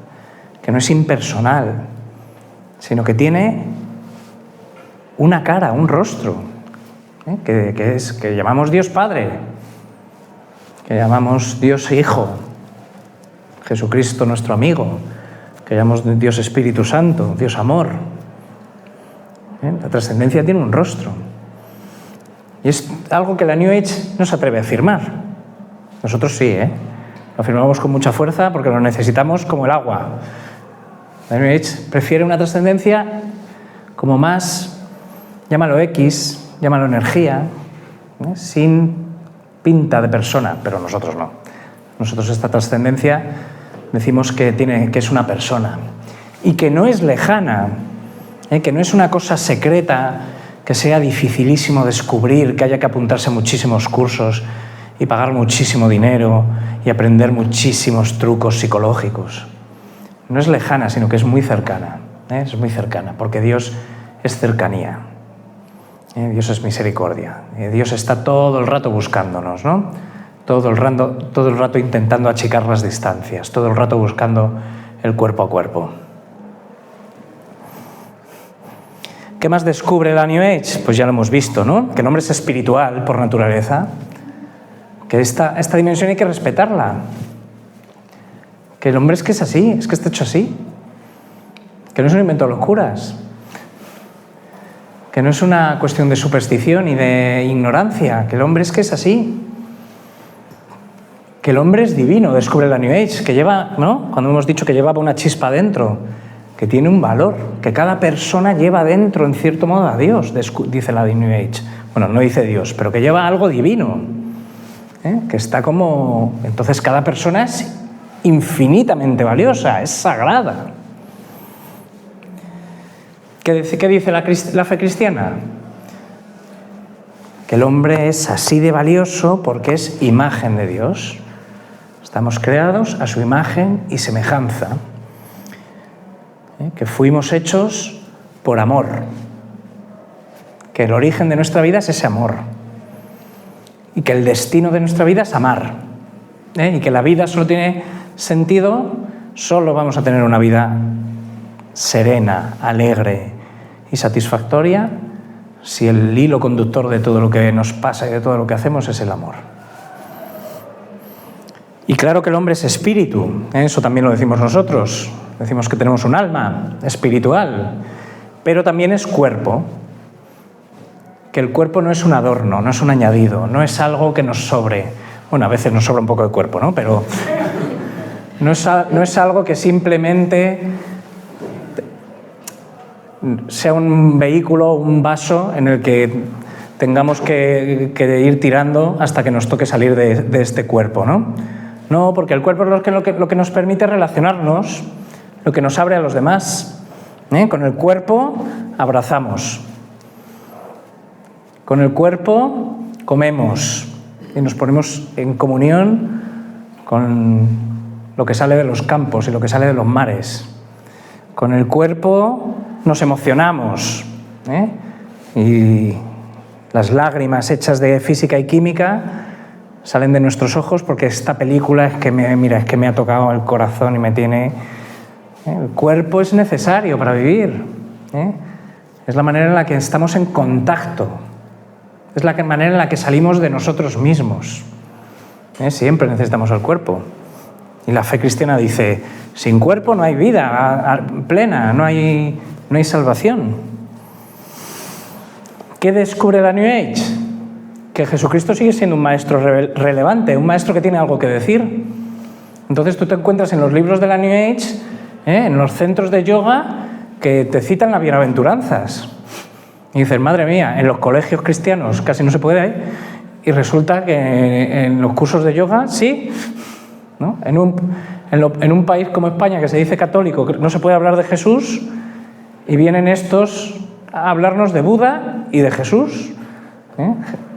que no es impersonal, sino que tiene una cara, un rostro, que llamamos Dios Padre, que llamamos Dios Hijo, Jesucristo nuestro amigo, que llamamos Dios Espíritu Santo, Dios Amor. La trascendencia tiene un rostro. Y es algo que la New Age no se atreve a afirmar. Nosotros sí, lo afirmamos con mucha fuerza porque lo necesitamos como el agua. La New Age prefiere una trascendencia como más, llámalo X, llámalo energía, sin pinta de persona, pero nosotros no. Nosotros esta trascendencia decimos que es una persona y que no es lejana, que no es una cosa secreta, que sea dificilísimo descubrir, que haya que apuntarse a muchísimos cursos y pagar muchísimo dinero y aprender muchísimos trucos psicológicos. No es lejana, sino que es muy cercana. Es muy cercana, porque Dios es cercanía. Dios es misericordia. Dios está todo el rato buscándonos, ¿no? Todo el rato intentando achicar las distancias, todo el rato buscando el cuerpo a cuerpo. ¿Qué más descubre la New Age? Pues ya lo hemos visto, ¿no? Que el hombre es espiritual por naturaleza, que esta dimensión hay que respetarla, que el hombre es que es así, es que está hecho así, que no es un invento de locuras, que no es una cuestión de superstición y de ignorancia, que el hombre es que es así, que el hombre es divino, descubre la New Age, que lleva, ¿no? Cuando hemos dicho que llevaba una chispa dentro, que tiene un valor, que cada persona lleva dentro, en cierto modo, a Dios, dice la New Age. Bueno, no dice Dios, pero que lleva algo divino, que está como... Entonces cada persona es infinitamente valiosa, es sagrada. ¿Qué dice la fe cristiana? Que el hombre es así de valioso porque es imagen de Dios. Estamos creados a su imagen y semejanza. Que fuimos hechos por amor, que el origen de nuestra vida es ese amor y que el destino de nuestra vida es amar, y que la vida solo tiene sentido, solo vamos a tener una vida serena, alegre y satisfactoria si el hilo conductor de todo lo que nos pasa y de todo lo que hacemos es el amor. Y claro que el hombre es espíritu, eso también lo decimos nosotros. Decimos que tenemos un alma espiritual, pero también es cuerpo. Que el cuerpo no es un adorno, no es un añadido, no es algo que nos sobre. Bueno, a veces nos sobra un poco de cuerpo, ¿no? Pero no es algo que simplemente sea un vehículo, un vaso en el que tengamos que ir tirando hasta que nos toque salir de este cuerpo, ¿no? No, porque el cuerpo es lo que nos permite relacionarnos, lo que nos abre a los demás. Con el cuerpo abrazamos. Con el cuerpo comemos y nos ponemos en comunión con lo que sale de los campos y lo que sale de los mares. Con el cuerpo nos emocionamos, y las lágrimas hechas de física y química salen de nuestros ojos porque esta película es que me ha tocado el corazón y me tiene... El cuerpo es necesario para vivir. Es la manera en la que estamos en contacto. Es la manera en la que salimos de nosotros mismos. Siempre necesitamos el cuerpo. Y la fe cristiana dice, sin cuerpo no hay vida plena, no hay salvación. ¿Qué descubre la New Age? Que Jesucristo sigue siendo un maestro relevante, un maestro que tiene algo que decir. Entonces tú te encuentras en los libros de la New Age, en los centros de yoga, que te citan las bienaventuranzas. Y dices, madre mía, en los colegios cristianos casi no se puede, y resulta que en los cursos de yoga sí, ¿no? En un país como España, que se dice católico, no se puede hablar de Jesús, y vienen estos a hablarnos de Buda y de Jesús.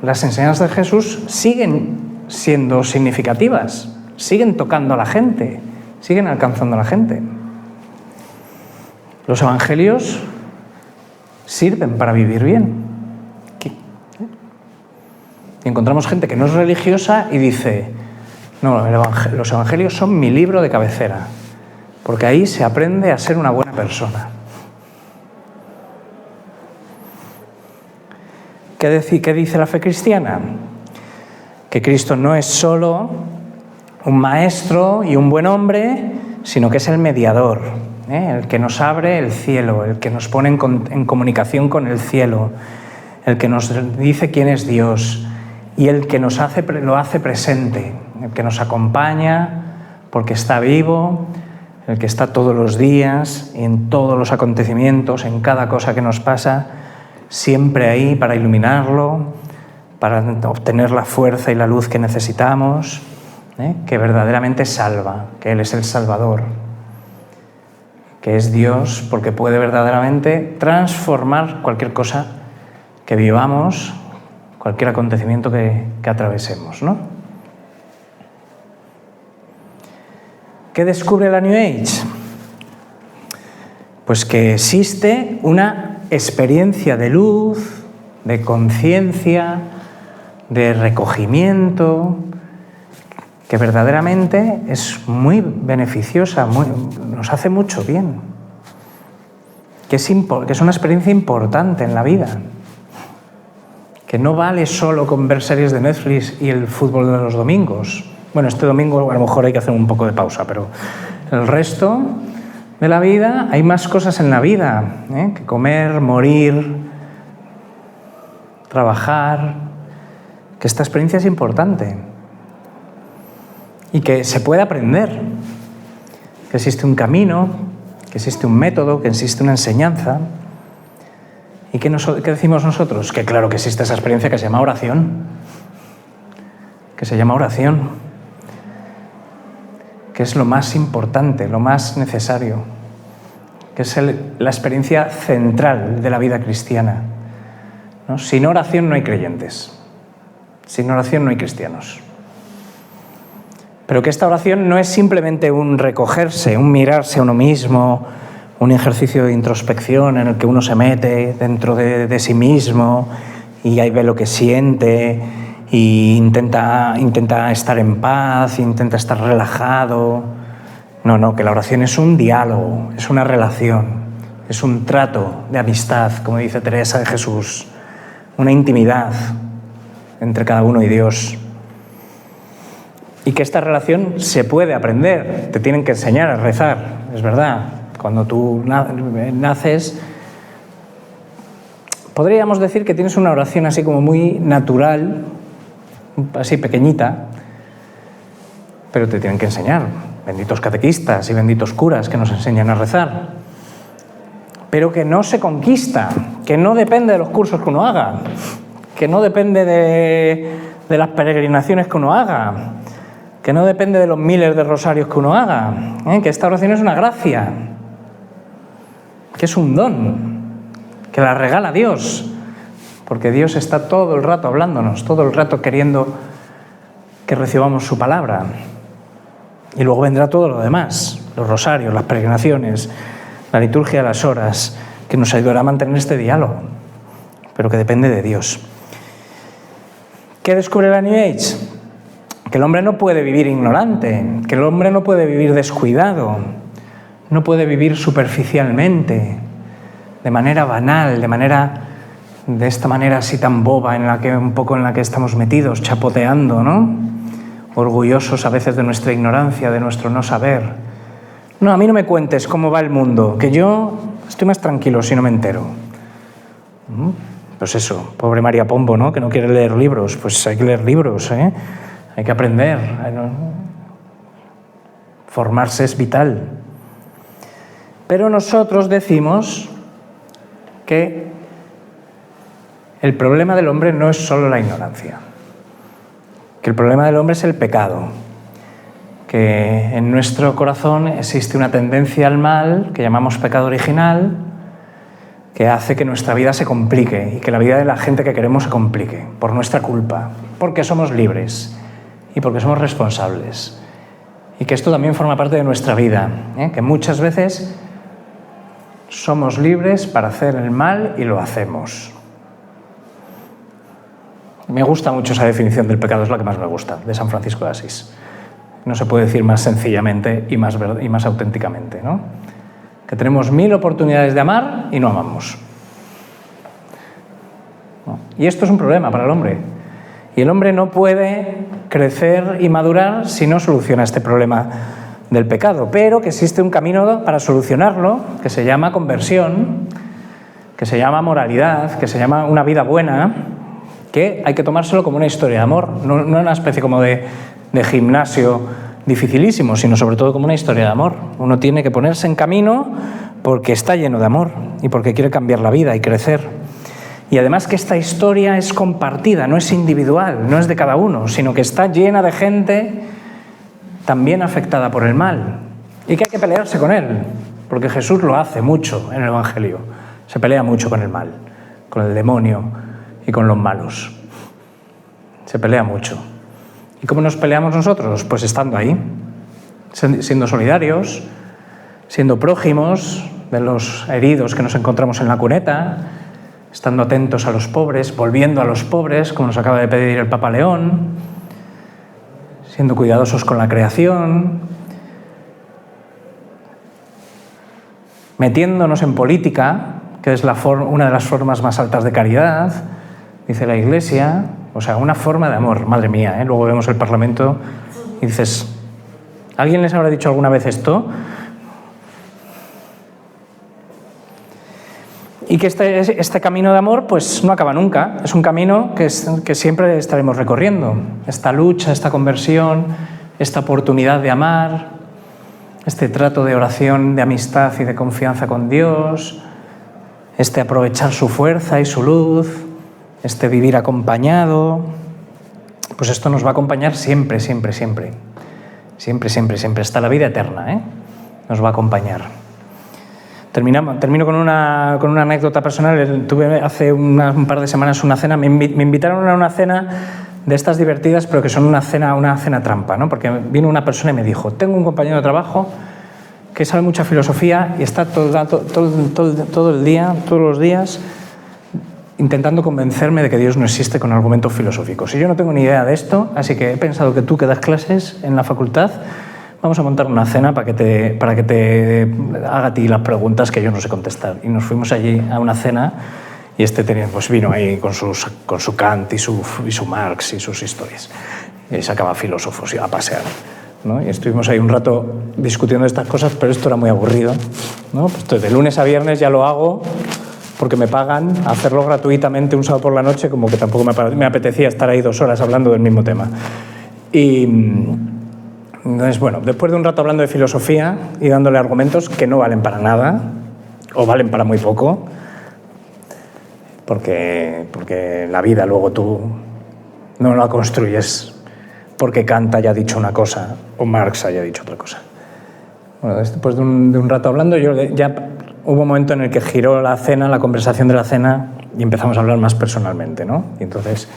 Las enseñanzas de Jesús siguen siendo significativas, siguen tocando a la gente, siguen alcanzando a la gente. Los evangelios sirven para vivir bien. Y encontramos gente que no es religiosa y dice, no, los evangelios son mi libro de cabecera, porque ahí se aprende a ser una buena persona. ¿Qué dice la fe cristiana? Que Cristo no es solo un maestro y un buen hombre, sino que es el mediador, el que nos abre el cielo, el que nos pone en comunicación con el cielo, el que nos dice quién es Dios y el que lo hace presente, el que nos acompaña porque está vivo, el que está todos los días, en todos los acontecimientos, en cada cosa que nos pasa, siempre ahí para iluminarlo, para obtener la fuerza y la luz que necesitamos, que verdaderamente salva, que Él es el Salvador, que es Dios porque puede verdaderamente transformar cualquier cosa que vivamos, cualquier acontecimiento que atravesemos, ¿no? ¿Qué descubre la New Age? Pues que existe una experiencia de luz, de conciencia, de recogimiento, que verdaderamente es muy beneficiosa, nos hace mucho bien, que es una experiencia importante en la vida, que no vale solo con ver series de Netflix y el fútbol de los domingos. Bueno, este domingo a lo mejor hay que hacer un poco de pausa, pero el resto de la vida hay más cosas en la vida, que comer, morir, trabajar, que esta experiencia es importante y que se puede aprender, que existe un camino, que existe un método, que existe una enseñanza. ¿Y qué decimos nosotros? Que claro que existe esa experiencia que se llama oración, que es lo más importante, lo más necesario, que es la experiencia central de la vida cristiana, ¿no? Sin oración no hay creyentes, sin oración no hay cristianos. Pero que esta oración no es simplemente un recogerse, un mirarse a uno mismo, un ejercicio de introspección en el que uno se mete dentro de sí mismo y ahí ve lo que siente e intenta estar en paz, intenta estar relajado. No, que la oración es un diálogo, es una relación, es un trato de amistad, como dice Teresa de Jesús, una intimidad entre cada uno y Dios. Y que esta relación se puede aprender, te tienen que enseñar a rezar, es verdad. Cuando tú naces, podríamos decir que tienes una oración así como muy natural, así pequeñita, pero te tienen que enseñar. Benditos catequistas y benditos curas que nos enseñan a rezar. Pero que no se conquista, que no depende de los cursos que uno haga, que no depende de las peregrinaciones que uno haga, que no depende de los miles de rosarios que uno haga, que esta oración es una gracia, que es un don, que la regala Dios, porque Dios está todo el rato hablándonos, todo el rato queriendo que recibamos su palabra. Y luego vendrá todo lo demás, los rosarios, las peregrinaciones, la liturgia de las horas, que nos ayudará a mantener este diálogo, pero que depende de Dios. ¿Qué descubre la New Age? Que el hombre no puede vivir ignorante, que el hombre no puede vivir descuidado, no puede vivir superficialmente, de manera banal, de esta manera así tan boba en la que estamos metidos, chapoteando, ¿no? Orgullosos a veces de nuestra ignorancia, de nuestro no saber. No, a mí no me cuentes cómo va el mundo, que yo estoy más tranquilo si no me entero. Pues eso, pobre María Pombo, ¿no? Que no quiere leer libros. Pues hay que leer libros, ¿eh? Hay que aprender. Formarse es vital. Pero nosotros decimos que el problema del hombre no es solo la ignorancia, que el problema del hombre es el pecado, que en nuestro corazón existe una tendencia al mal que llamamos pecado original, que hace que nuestra vida se complique y que la vida de la gente que queremos se complique por nuestra culpa, porque somos libres y porque somos responsables. Y que esto también forma parte de nuestra vida, que muchas veces somos libres para hacer el mal y lo hacemos. Me gusta mucho esa definición del pecado, es la que más me gusta, de San Francisco de Asís. No se puede decir más sencillamente y más auténticamente, ¿no? Que tenemos 1000 oportunidades de amar y no amamos. Y esto es un problema para el hombre. Y el hombre no puede crecer y madurar si no soluciona este problema del pecado. Pero que existe un camino para solucionarlo, que se llama conversión, que se llama moralidad, que se llama una vida buena, que hay que tomárselo como una historia de amor, no una especie como de gimnasio dificilísimo, sino sobre todo como una historia de amor. Uno tiene que ponerse en camino porque está lleno de amor y porque quiere cambiar la vida y crecer. Y además que esta historia es compartida, no es individual, no es de cada uno, sino que está llena de gente también afectada por el mal y que hay que pelearse con él, porque Jesús lo hace mucho en el Evangelio. Se pelea mucho con el mal, con el demonio y con los malos. Se pelea mucho. ¿Y cómo nos peleamos nosotros? Pues estando ahí, siendo solidarios, siendo prójimos de los heridos que nos encontramos en la cuneta, estando atentos a los pobres, volviendo a los pobres, como nos acaba de pedir el Papa León, siendo cuidadosos con la creación, metiéndonos en política, que es una de las formas más altas de caridad, dice la Iglesia. O sea, una forma de amor, madre mía, ¿eh? Luego vemos el Parlamento y dices, ¿alguien les habrá dicho alguna vez esto? Y que este camino de amor pues no acaba nunca, es un camino que siempre estaremos recorriendo. Esta lucha, esta conversión, esta oportunidad de amar, este trato de oración, de amistad y de confianza con Dios, este aprovechar su fuerza y su luz, este vivir acompañado, pues esto nos va a acompañar siempre, siempre, siempre. Siempre, siempre, siempre, hasta la vida eterna, ¿eh? Nos va a acompañar. Termino con una anécdota personal. Tuve hace un par de semanas una cena, me invitaron a una cena de estas divertidas, pero que son una cena trampa, ¿no? Porque vino una persona y me dijo, tengo un compañero de trabajo que sabe mucha filosofía y está todo el día, todos los días, intentando convencerme de que Dios no existe con argumentos filosóficos. Y yo no tengo ni idea de esto, así que he pensado que tú que das clases en la facultad, vamos a montar una cena para que te haga a ti las preguntas que yo no sé contestar. Y nos fuimos allí a una cena y pues vino ahí con su Kant y su Marx y sus historias. Y sacaba filósofos y iba a pasear, ¿no? Y estuvimos ahí un rato discutiendo estas cosas, pero esto era muy aburrido, ¿no? Pues de lunes a viernes ya lo hago porque me pagan, hacerlo gratuitamente un sábado por la noche, como que tampoco me apetecía estar ahí 2 horas hablando del mismo tema. Y entonces, bueno, después de un rato hablando de filosofía y dándole argumentos que no valen para nada, o valen para muy poco, porque la vida luego tú no la construyes porque Kant haya dicho una cosa o Marx haya dicho otra cosa. Bueno, después de un rato hablando, ya hubo un momento en el que giró la conversación de la cena, y empezamos a hablar más personalmente, ¿no? Y entonces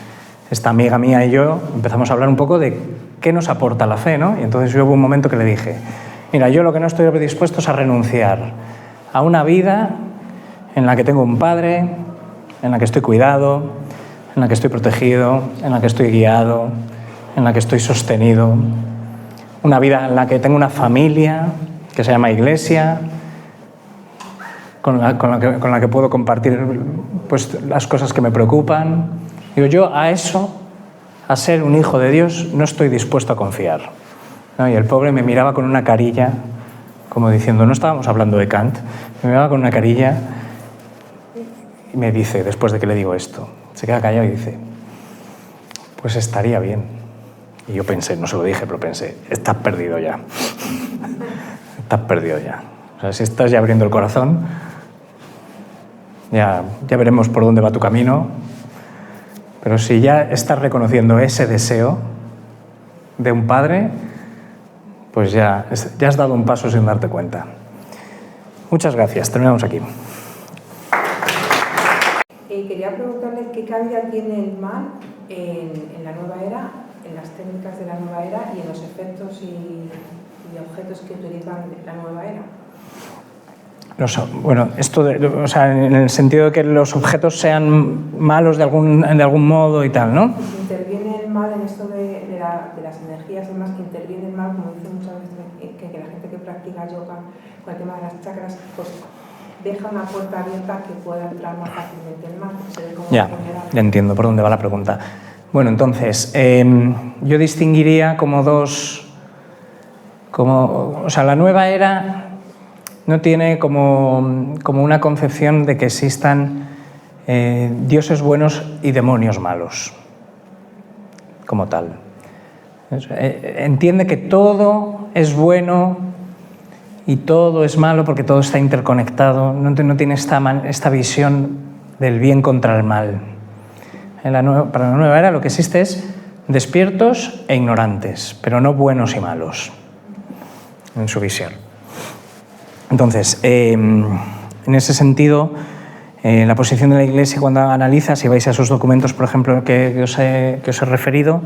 esta amiga mía y yo empezamos a hablar un poco de qué nos aporta la fe, ¿no? Y entonces hubo un momento que le dije, mira, yo lo que no estoy dispuesto es a renunciar a una vida en la que tengo un padre, en la que estoy cuidado, en la que estoy protegido, en la que estoy guiado, en la que estoy sostenido, una vida en la que tengo una familia que se llama Iglesia, con la que puedo compartir pues, las cosas que me preocupan. Digo, yo a eso, a ser un hijo de Dios, no estoy dispuesto a confiar, ¿no? Y el pobre me miraba con una carilla, como diciendo, no estábamos hablando de Kant, me miraba con una carilla Y me dice, después de que le digo esto, se queda callado y dice, pues estaría bien. Y yo pensé, no se lo dije, pero pensé, estás perdido ya. Estás perdido ya. O sea, si estás ya abriendo el corazón, ya veremos por dónde va tu camino. Pero si ya estás reconociendo ese deseo de un padre, pues ya has dado un paso sin darte cuenta. Muchas gracias. Terminamos aquí. Quería preguntarle qué cabida tiene el mal en la nueva era, en las técnicas de la nueva era y en los efectos y objetos que utilizan la nueva era. Bueno, o sea, en el sentido de que los objetos sean malos de algún modo y tal, ¿no? Interviene el mal en esto de las energías, además que interviene el mal, como dicen muchas veces, que la gente que practica yoga con el tema de las chakras, pues deja una puerta abierta que pueda entrar más fácilmente el mal. Ya entiendo por dónde va la pregunta. Bueno, entonces, yo distinguiría o sea, la nueva era no tiene como una concepción de que existan dioses buenos y demonios malos, como tal. Entiende que todo es bueno y todo es malo porque todo está interconectado, no tiene esta visión del bien contra el mal. Para la nueva era lo que existe es despiertos e ignorantes, pero no buenos y malos, en su visión. Entonces, en ese sentido, la posición de la Iglesia cuando analiza, si vais a esos documentos, por ejemplo, que os he referido,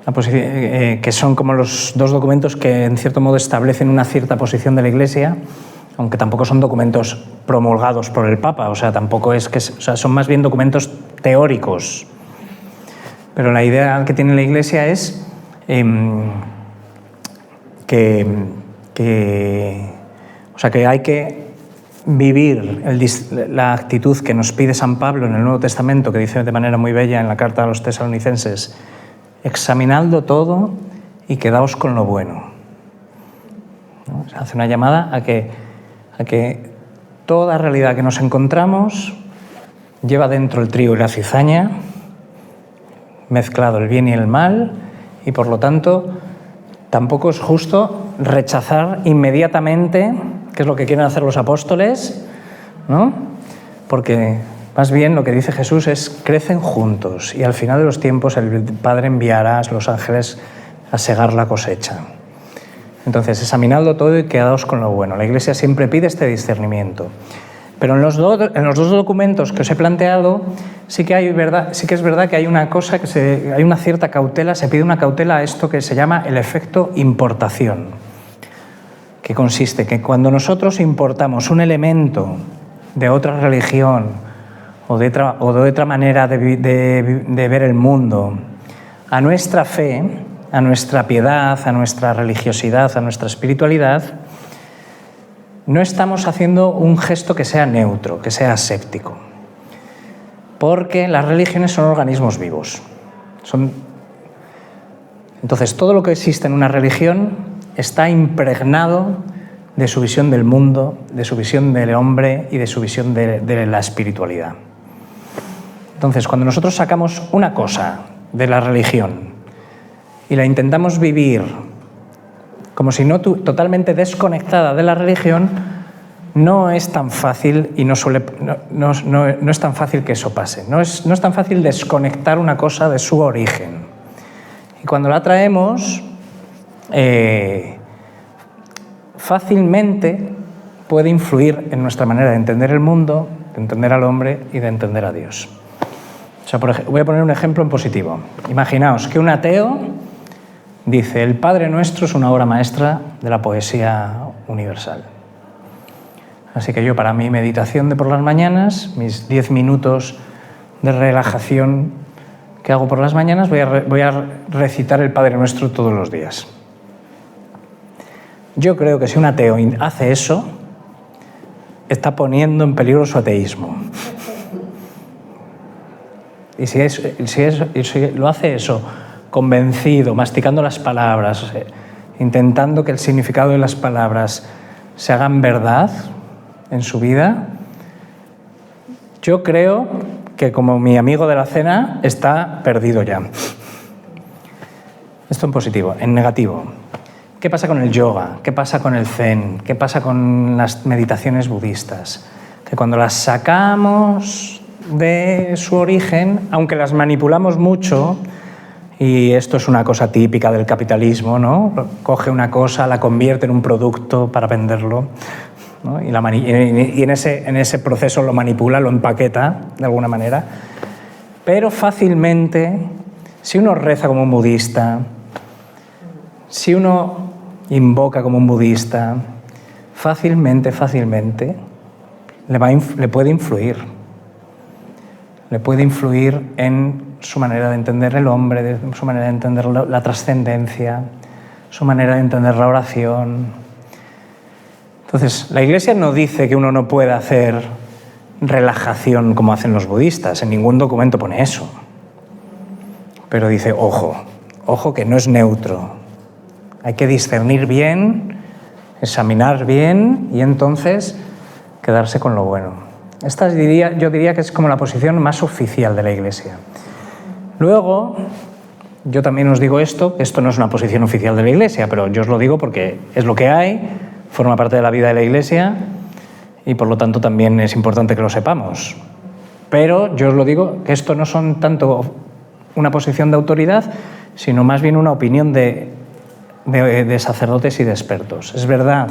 que son como los dos documentos que en cierto modo establecen una cierta posición de la Iglesia, aunque tampoco son documentos promulgados por el Papa, o sea, tampoco es que, o sea, son más bien documentos teóricos. Pero la idea que tiene la Iglesia es o sea, que hay que vivir la actitud que nos pide San Pablo en el Nuevo Testamento, que dice de manera muy bella en la carta a los tesalonicenses: examinadlo todo y quedaos con lo bueno. ¿No? O sea, hace una llamada a que toda realidad que nos encontramos lleva dentro el trigo y la cizaña, mezclado el bien y el mal, y por lo tanto tampoco es justo rechazar inmediatamente, que es lo que quieren hacer los apóstoles, ¿no? Porque más bien lo que dice Jesús es: crecen juntos y al final de los tiempos el Padre enviará a los ángeles a segar la cosecha. Entonces, examinadlo todo y quedaos con lo bueno. La Iglesia siempre pide este discernimiento. Pero en los dos documentos que os he planteado sí que es verdad que hay una cosa, hay una cierta cautela, se pide una cautela a esto que se llama el efecto importación, que consiste que cuando nosotros importamos un elemento de otra religión o de otra manera de ver el mundo a nuestra fe, a nuestra piedad, a nuestra religiosidad, a nuestra espiritualidad, no estamos haciendo un gesto que sea neutro, que sea aséptico, porque las religiones son organismos vivos. Entonces, todo lo que existe en una religión está impregnado de su visión del mundo, de su visión del hombre y de su visión de la espiritualidad. Entonces, cuando nosotros sacamos una cosa de la religión y la intentamos vivir como si no totalmente desconectada de la religión, no es tan fácil y no es tan fácil que eso pase. No es tan fácil desconectar una cosa de su origen. Y cuando la traemos, fácilmente puede influir en nuestra manera de entender el mundo, de entender al hombre y de entender a Dios. O sea, voy a poner un ejemplo en positivo. Imaginaos que un ateo dice: el Padre Nuestro es una obra maestra de la poesía universal. Así que yo, para mi meditación de por las mañanas, mis 10 minutos de relajación que hago por las mañanas, voy a recitar el Padre Nuestro todos los días. Yo creo que si un ateo hace eso, está poniendo en peligro su ateísmo. Y si lo hace eso, convencido, masticando las palabras, intentando que el significado de las palabras se hagan verdad en su vida, Yo creo que, como mi amigo de la cena, está perdido ya. Esto en positivo. En negativo, ¿qué pasa con el yoga? ¿Qué pasa con el zen? ¿Qué pasa con las meditaciones budistas? Que cuando las sacamos de su origen, aunque las manipulamos mucho, y esto es una cosa típica del capitalismo, ¿no? Coge una cosa, la convierte en un producto para venderlo, ¿no? Y en ese proceso lo manipula, lo empaqueta de alguna manera. Pero fácilmente, si uno reza como un budista, si uno invoca como un budista, fácilmente le puede influir. Le puede influir en su manera de entender el hombre, su manera de entender la trascendencia, su manera de entender la oración. Entonces, la Iglesia no dice que uno no pueda hacer relajación como hacen los budistas, en ningún documento pone eso. Pero dice, ojo que no es neutro. Hay que discernir bien, examinar bien y entonces quedarse con lo bueno. Esta yo diría que es como la posición más oficial de la Iglesia. Luego, yo también os digo esto no es una posición oficial de la Iglesia, pero yo os lo digo porque es lo que hay, forma parte de la vida de la Iglesia y por lo tanto también es importante que lo sepamos. Pero yo os lo digo que esto no son tanto una posición de autoridad, sino más bien una opinión de sacerdotes y de expertos. Es verdad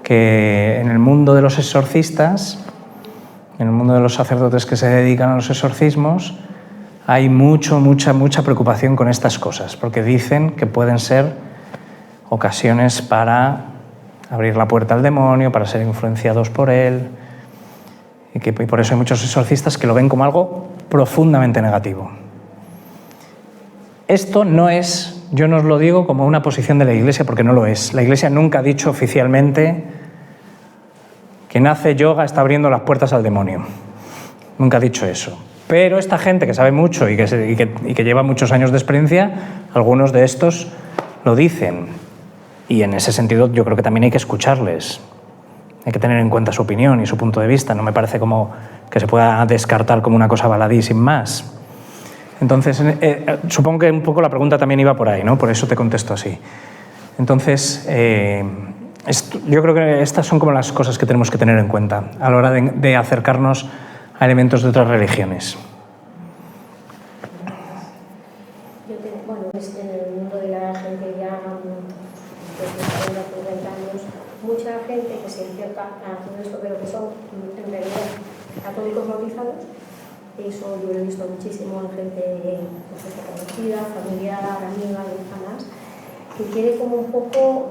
que en el mundo de los exorcistas, en el mundo de los sacerdotes que se dedican a los exorcismos, hay mucha preocupación con estas cosas, porque dicen que pueden ser ocasiones para abrir la puerta al demonio, para ser influenciados por él, y por eso hay muchos exorcistas que lo ven como algo profundamente negativo. Esto no es, yo no os lo digo como una posición de la Iglesia, porque no lo es. La Iglesia nunca ha dicho oficialmente: quien hace yoga está abriendo las puertas al demonio. Nunca ha dicho eso. Pero esta gente que sabe mucho y que lleva muchos años de experiencia, algunos de estos lo dicen. Y en ese sentido yo creo que también hay que escucharles. Hay que tener en cuenta su opinión y su punto de vista. No me parece como que se pueda descartar como una cosa baladí sin más. Entonces, supongo que un poco la pregunta también iba por ahí, ¿no? Por eso te contesto así. Entonces, yo creo que estas son como las cosas que tenemos que tener en cuenta a la hora de acercarnos a elementos de otras religiones. Pues en el mundo de la gente ya desde 40 años, mucha gente que se acerca a todo esto, pero que son en realidad católicos bautizados. Eso yo lo he visto muchísimo en gente conocida, familiar, amiga, lejanas, que quiere como un poco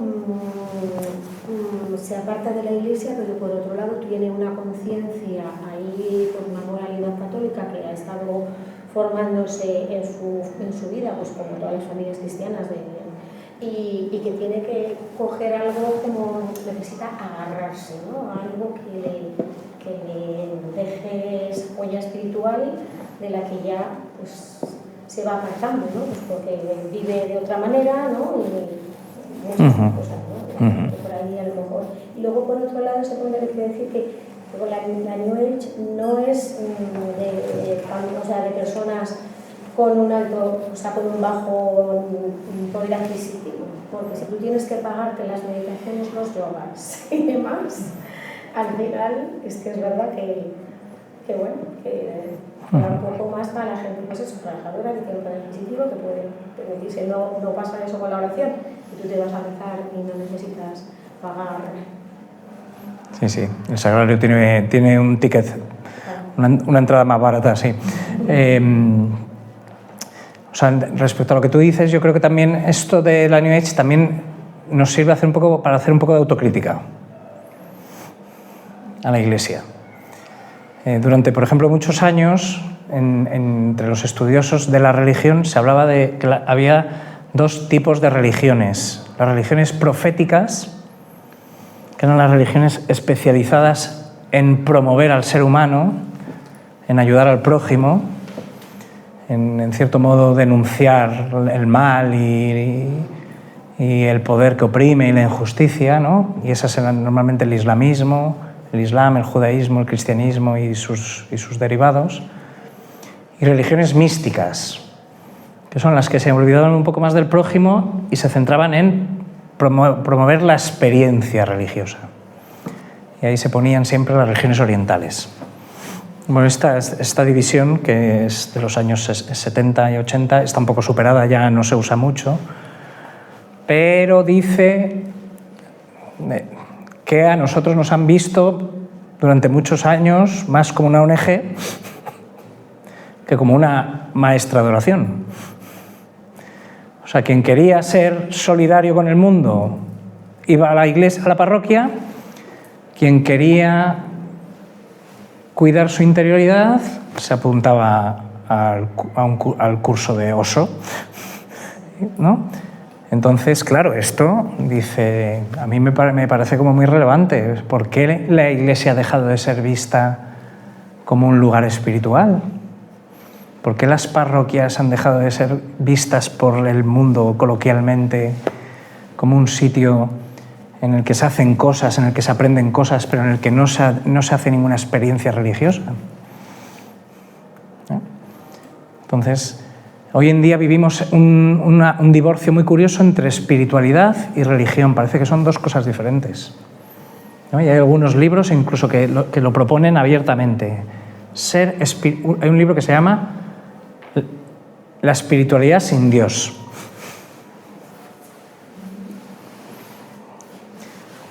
se aparta de la Iglesia, pero por otro lado tiene una conciencia ahí por una moralidad católica que ha estado formándose en su vida, pues como todas las familias cristianas, y que tiene que coger algo como necesita agarrarse, ¿no? Algo que le deje esa huella espiritual de la que ya pues, se va apartando, ¿no? Pues porque vive de otra manera, ¿no? Y muchas cosas, ¿no? Por ahí a lo mejor. Y luego por otro lado se pone que decir que la New Age no es de personas con un alto, o sea, con un bajo poder adquisitivo, porque si tú tienes que pagarte las meditaciones, los yogas y demás, al final es que es verdad que bueno, que un poco más para la gente, pues eso, trabajadora, que tiene un poder adquisitivo, que puede permitirse, no pasa eso con la oración, y tú te vas a rezar y no necesitas pagar. Sí, el sagrario tiene un ticket, una entrada más barata, sí. O sea, respecto a lo que tú dices, yo creo que también esto de la New Age también nos sirve para hacer un poco de autocrítica a la Iglesia. Durante, por ejemplo, muchos años, entre los estudiosos de la religión, se hablaba de que había dos tipos de religiones. Las religiones proféticas, que eran las religiones especializadas en promover al ser humano, en ayudar al prójimo, en cierto modo denunciar el mal y el poder que oprime y la injusticia, ¿no? Y esas eran normalmente el islamismo, el Islam, el judaísmo, el cristianismo y sus derivados, y religiones místicas, que son las que se olvidaban un poco más del prójimo y se centraban en promover la experiencia religiosa. Y ahí se ponían siempre las religiones orientales. Bueno, esta división, que es de los años 70 y 80, está un poco superada, ya no se usa mucho, pero dice que a nosotros nos han visto durante muchos años más como una ONG que como una maestra de oración. O sea, quien quería ser solidario con el mundo iba a la iglesia, a la parroquia. Quien quería cuidar su interioridad se apuntaba al curso de Osho, ¿no? Entonces, claro, esto dice, a mí me parece como muy relevante. ¿Por qué la iglesia ha dejado de ser vista como un lugar espiritual? ¿Por qué las parroquias han dejado de ser vistas por el mundo coloquialmente como un sitio en el que se hacen cosas, en el que se aprenden cosas, pero en el que no se hace ninguna experiencia religiosa? ¿Eh? Entonces, hoy en día vivimos un divorcio muy curioso entre espiritualidad y religión. Parece que son dos cosas diferentes, ¿no? Y hay algunos libros incluso que lo proponen abiertamente. Hay un libro que se llama La espiritualidad sin Dios.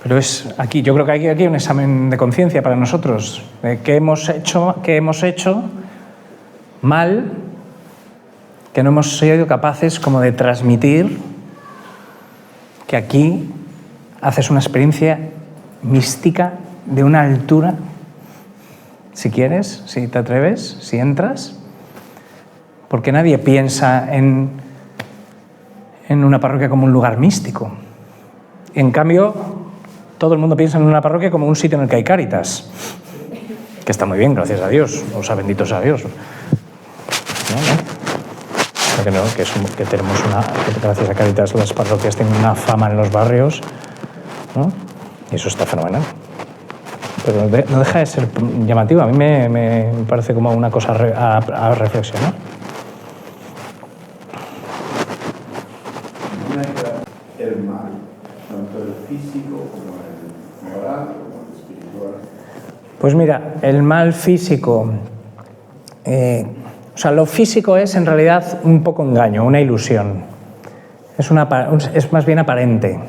Pero aquí, yo creo que hay un examen de conciencia para nosotros, de qué hemos hecho mal, que no hemos sido capaces como de transmitir que aquí haces una experiencia mística de una altura, si quieres, si te atreves, si entras, porque nadie piensa en una parroquia como un lugar místico. En cambio, todo el mundo piensa en una parroquia como un sitio en el que hay Cáritas, que está muy bien, gracias a Dios, o sea, bendito sea Dios. Que tenemos que gracias a Cáritas las parroquias tienen una fama en los barrios, ¿no? Y eso está fenomenal. Pero no deja de ser llamativo, a mí me parece como una cosa a reflexionar. El mal, tanto el físico como el moral, como el espiritual. Pues mira, el mal físico, o sea, lo físico es en realidad un poco engaño, una ilusión. Es más bien aparente.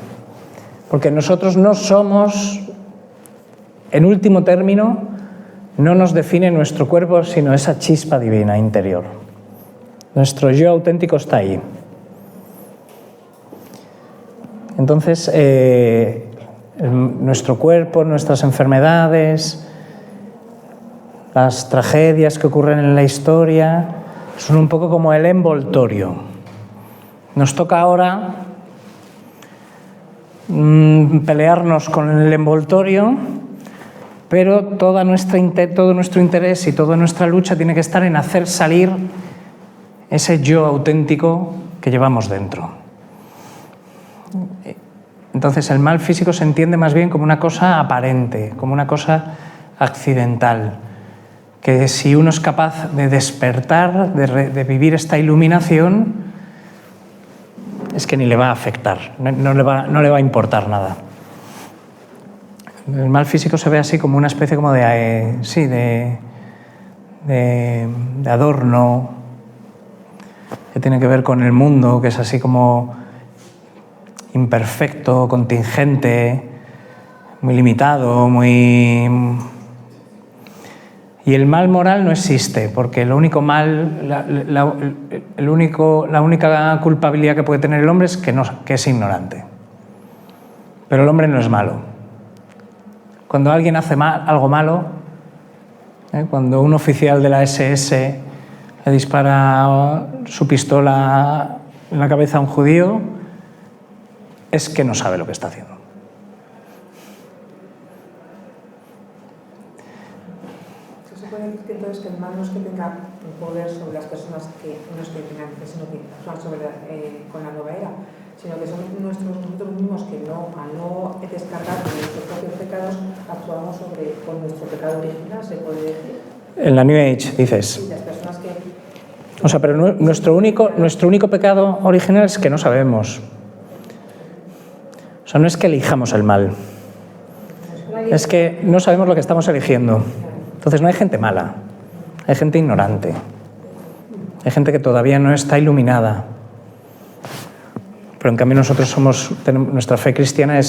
Porque nosotros no somos, en último término, no nos define nuestro cuerpo, sino esa chispa divina interior. Nuestro yo auténtico está ahí. Entonces, nuestro cuerpo, nuestras enfermedades, las tragedias que ocurren en la historia, son un poco como el envoltorio. Nos toca ahora pelearnos con el envoltorio, pero todo nuestro interés y toda nuestra lucha tiene que estar en hacer salir ese yo auténtico que llevamos dentro. Entonces el mal físico se entiende más bien como una cosa aparente, como una cosa accidental, que si uno es capaz de despertar, de vivir esta iluminación, es que ni le va a afectar, no le va a importar nada. El mal físico se ve así como una especie como de adorno que tiene que ver con el mundo, que es así como imperfecto, contingente, muy limitado, Y el mal moral no existe, porque lo único mal, la única culpabilidad que puede tener el hombre es que es ignorante. Pero el hombre no es malo. Cuando alguien hace algo malo, cuando un oficial de la SS le dispara su pistola en la cabeza a un judío, es que no sabe lo que está haciendo. ¿Se puede decir que entonces que el mal no es que tenga un poder sobre las personas que no es que tengan, sino que actúan con la nueva era? sino que somos nosotros mismos que al no descargar nuestros propios pecados, actuamos con nuestro pecado original, se puede decir. En la New Age, dices. Sí, las personas que... O sea, pero nuestro único pecado original es que no sabemos. O sea, no es que elijamos el mal, es que no sabemos lo que estamos eligiendo. Entonces no hay gente mala, hay gente ignorante, hay gente que todavía no está iluminada. Pero en cambio nuestra fe cristiana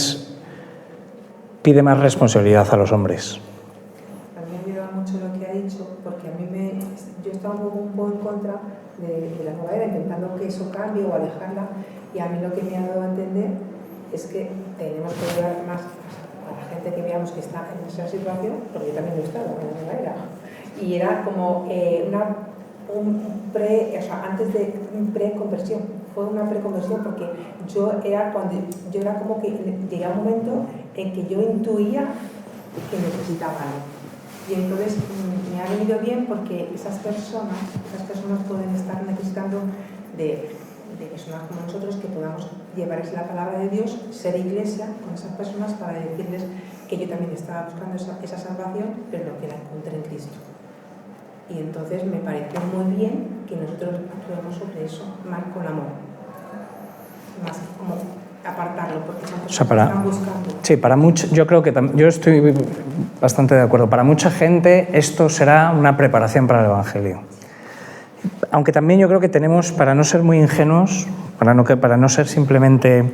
pide más responsabilidad a los hombres. A mí me ayuda mucho lo que ha dicho, porque yo estaba un poco en contra de la nueva era, intentando que eso cambie o alejarla, y a mí lo que me ha dado a entender es que tenemos que ayudar más a la gente que veamos que está en esa situación, porque yo también lo he estado en la nueva era, y era como antes de pre-conversión, fue una preconversión, porque yo era como que llegué a un momento en que yo intuía que necesitaba algo. Y entonces me ha venido bien porque esas personas pueden estar necesitando de personas como nosotros que podamos llevarles la palabra de Dios, ser iglesia con esas personas para decirles que yo también estaba buscando esa salvación, pero que la encontré en Cristo. Y entonces me pareció muy bien que nosotros actuemos sobre eso, más con amor, más como apartarlo, porque son personas que están buscando. Sí, para mucho, yo creo que yo estoy bastante de acuerdo. Para mucha gente esto será una preparación para el Evangelio. Aunque también yo creo que tenemos, para no ser muy ingenuos, para no ser simplemente,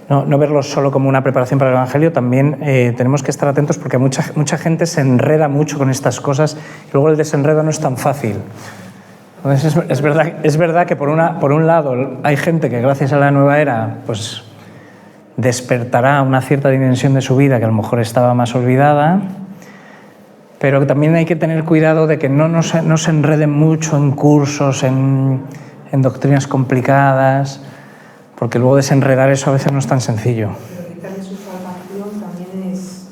no verlo solo como una preparación para el Evangelio, también tenemos que estar atentos porque mucha gente se enreda mucho con estas cosas y luego el desenredo no es tan fácil. Entonces es verdad que por un lado hay gente que gracias a la nueva era pues despertará una cierta dimensión de su vida que a lo mejor estaba más olvidada, pero también hay que tener cuidado de que no se enreden mucho en cursos, en doctrinas complicadas, porque luego desenredar eso a veces no es tan sencillo. Pero quitarle su salvación también es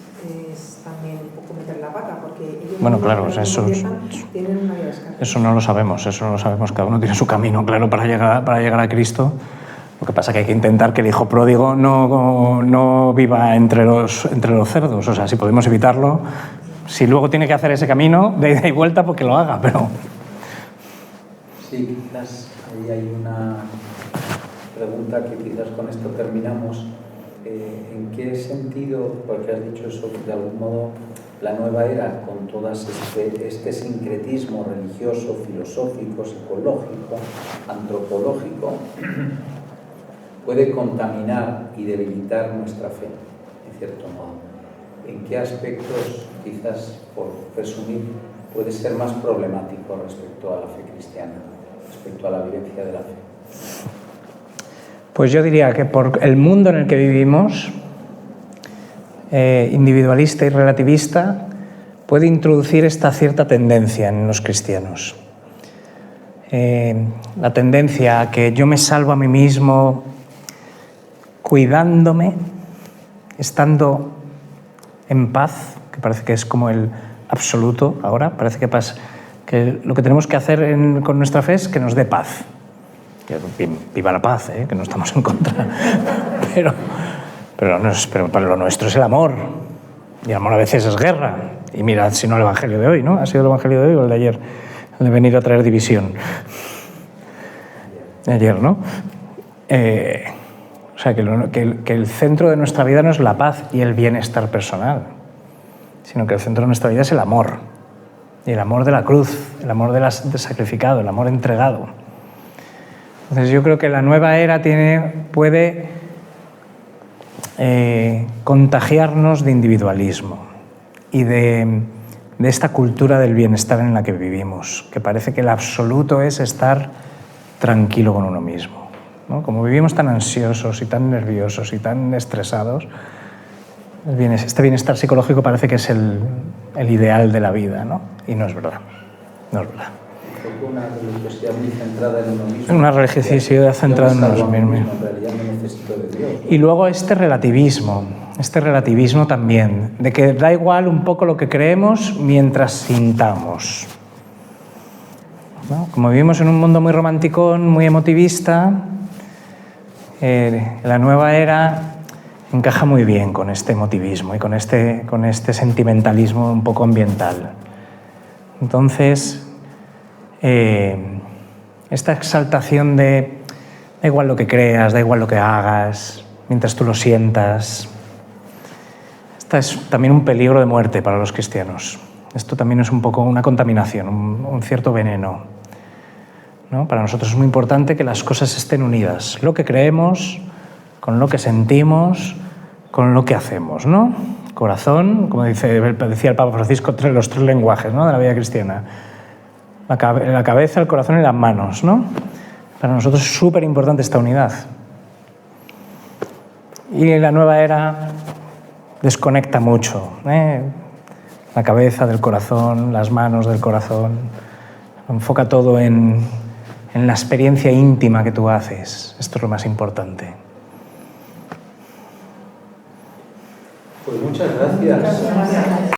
también un poco meter la pata, porque ellos bueno, claro, tienen una vida escasa. Eso no lo sabemos, cada uno tiene su camino claro para llegar a Cristo. Lo que pasa es que hay que intentar que el hijo pródigo no viva entre los cerdos, o sea, si podemos evitarlo, si luego tiene que hacer ese camino de ida y vuelta, pues que lo haga, pero... Sí, quizás ahí hay una pregunta que quizás con esto terminamos. ¿En qué sentido, porque has dicho eso, que de algún modo la nueva era, con todo este sincretismo religioso, filosófico, psicológico, antropológico, puede contaminar y debilitar nuestra fe, en cierto modo? ¿En qué aspectos, quizás por resumir, puede ser más problemático respecto a la fe cristiana, respecto a la vivencia de la fe? Pues yo diría que por el mundo en el que vivimos, individualista y relativista, puede introducir esta cierta tendencia en los cristianos. La tendencia a que yo me salvo a mí mismo cuidándome, estando en paz, que parece que es como el absoluto ahora, parece que lo que tenemos que hacer con nuestra fe es que nos dé paz. Viva la paz, que no estamos en contra, pero para lo nuestro es el amor, y el amor a veces es guerra, y mirad si no el Evangelio de hoy, ¿no? ¿Ha sido el Evangelio de hoy o el de ayer? El de venir a traer división. De ayer, ¿no? O sea, que el centro de nuestra vida no es la paz y el bienestar personal, sino que el centro de nuestra vida es el amor, y el amor de la cruz, el amor del sacrificado, el amor entregado. Entonces yo creo que la nueva era puede contagiarnos de individualismo y de esta cultura del bienestar en la que vivimos, que parece que el absoluto es estar tranquilo con uno mismo, ¿no? Como vivimos tan ansiosos y tan nerviosos y tan estresados, este bienestar psicológico parece que es el ideal de la vida, ¿no? Y no es verdad, no es verdad. Una religiosidad muy centrada en uno mismo. Una religiosidad centrada en uno mismo. En realidad no necesito de Dios, ¿no? Y luego este relativismo también, de que da igual un poco lo que creemos mientras sintamos, ¿no? Como vivimos en un mundo muy romanticón, muy emotivista, la nueva era encaja muy bien con este emotivismo y con este sentimentalismo un poco ambiental. Entonces, esta exaltación de da igual lo que creas, da igual lo que hagas, mientras tú lo sientas, esta es también un peligro de muerte para los cristianos. Esto también es un poco una contaminación, un cierto veneno, ¿no? Para nosotros es muy importante que las cosas estén unidas, lo que creemos, con lo que sentimos, con lo que hacemos, ¿no? Corazón, como decía el Papa Francisco, los 3 lenguajes, ¿no?, de la vida cristiana. La cabeza, el corazón y las manos, ¿no? Para nosotros es súper importante esta unidad. Y la nueva era desconecta mucho, la cabeza del corazón, las manos del corazón, enfoca todo en la experiencia íntima que tú haces. Esto es lo más importante. Pues muchas gracias.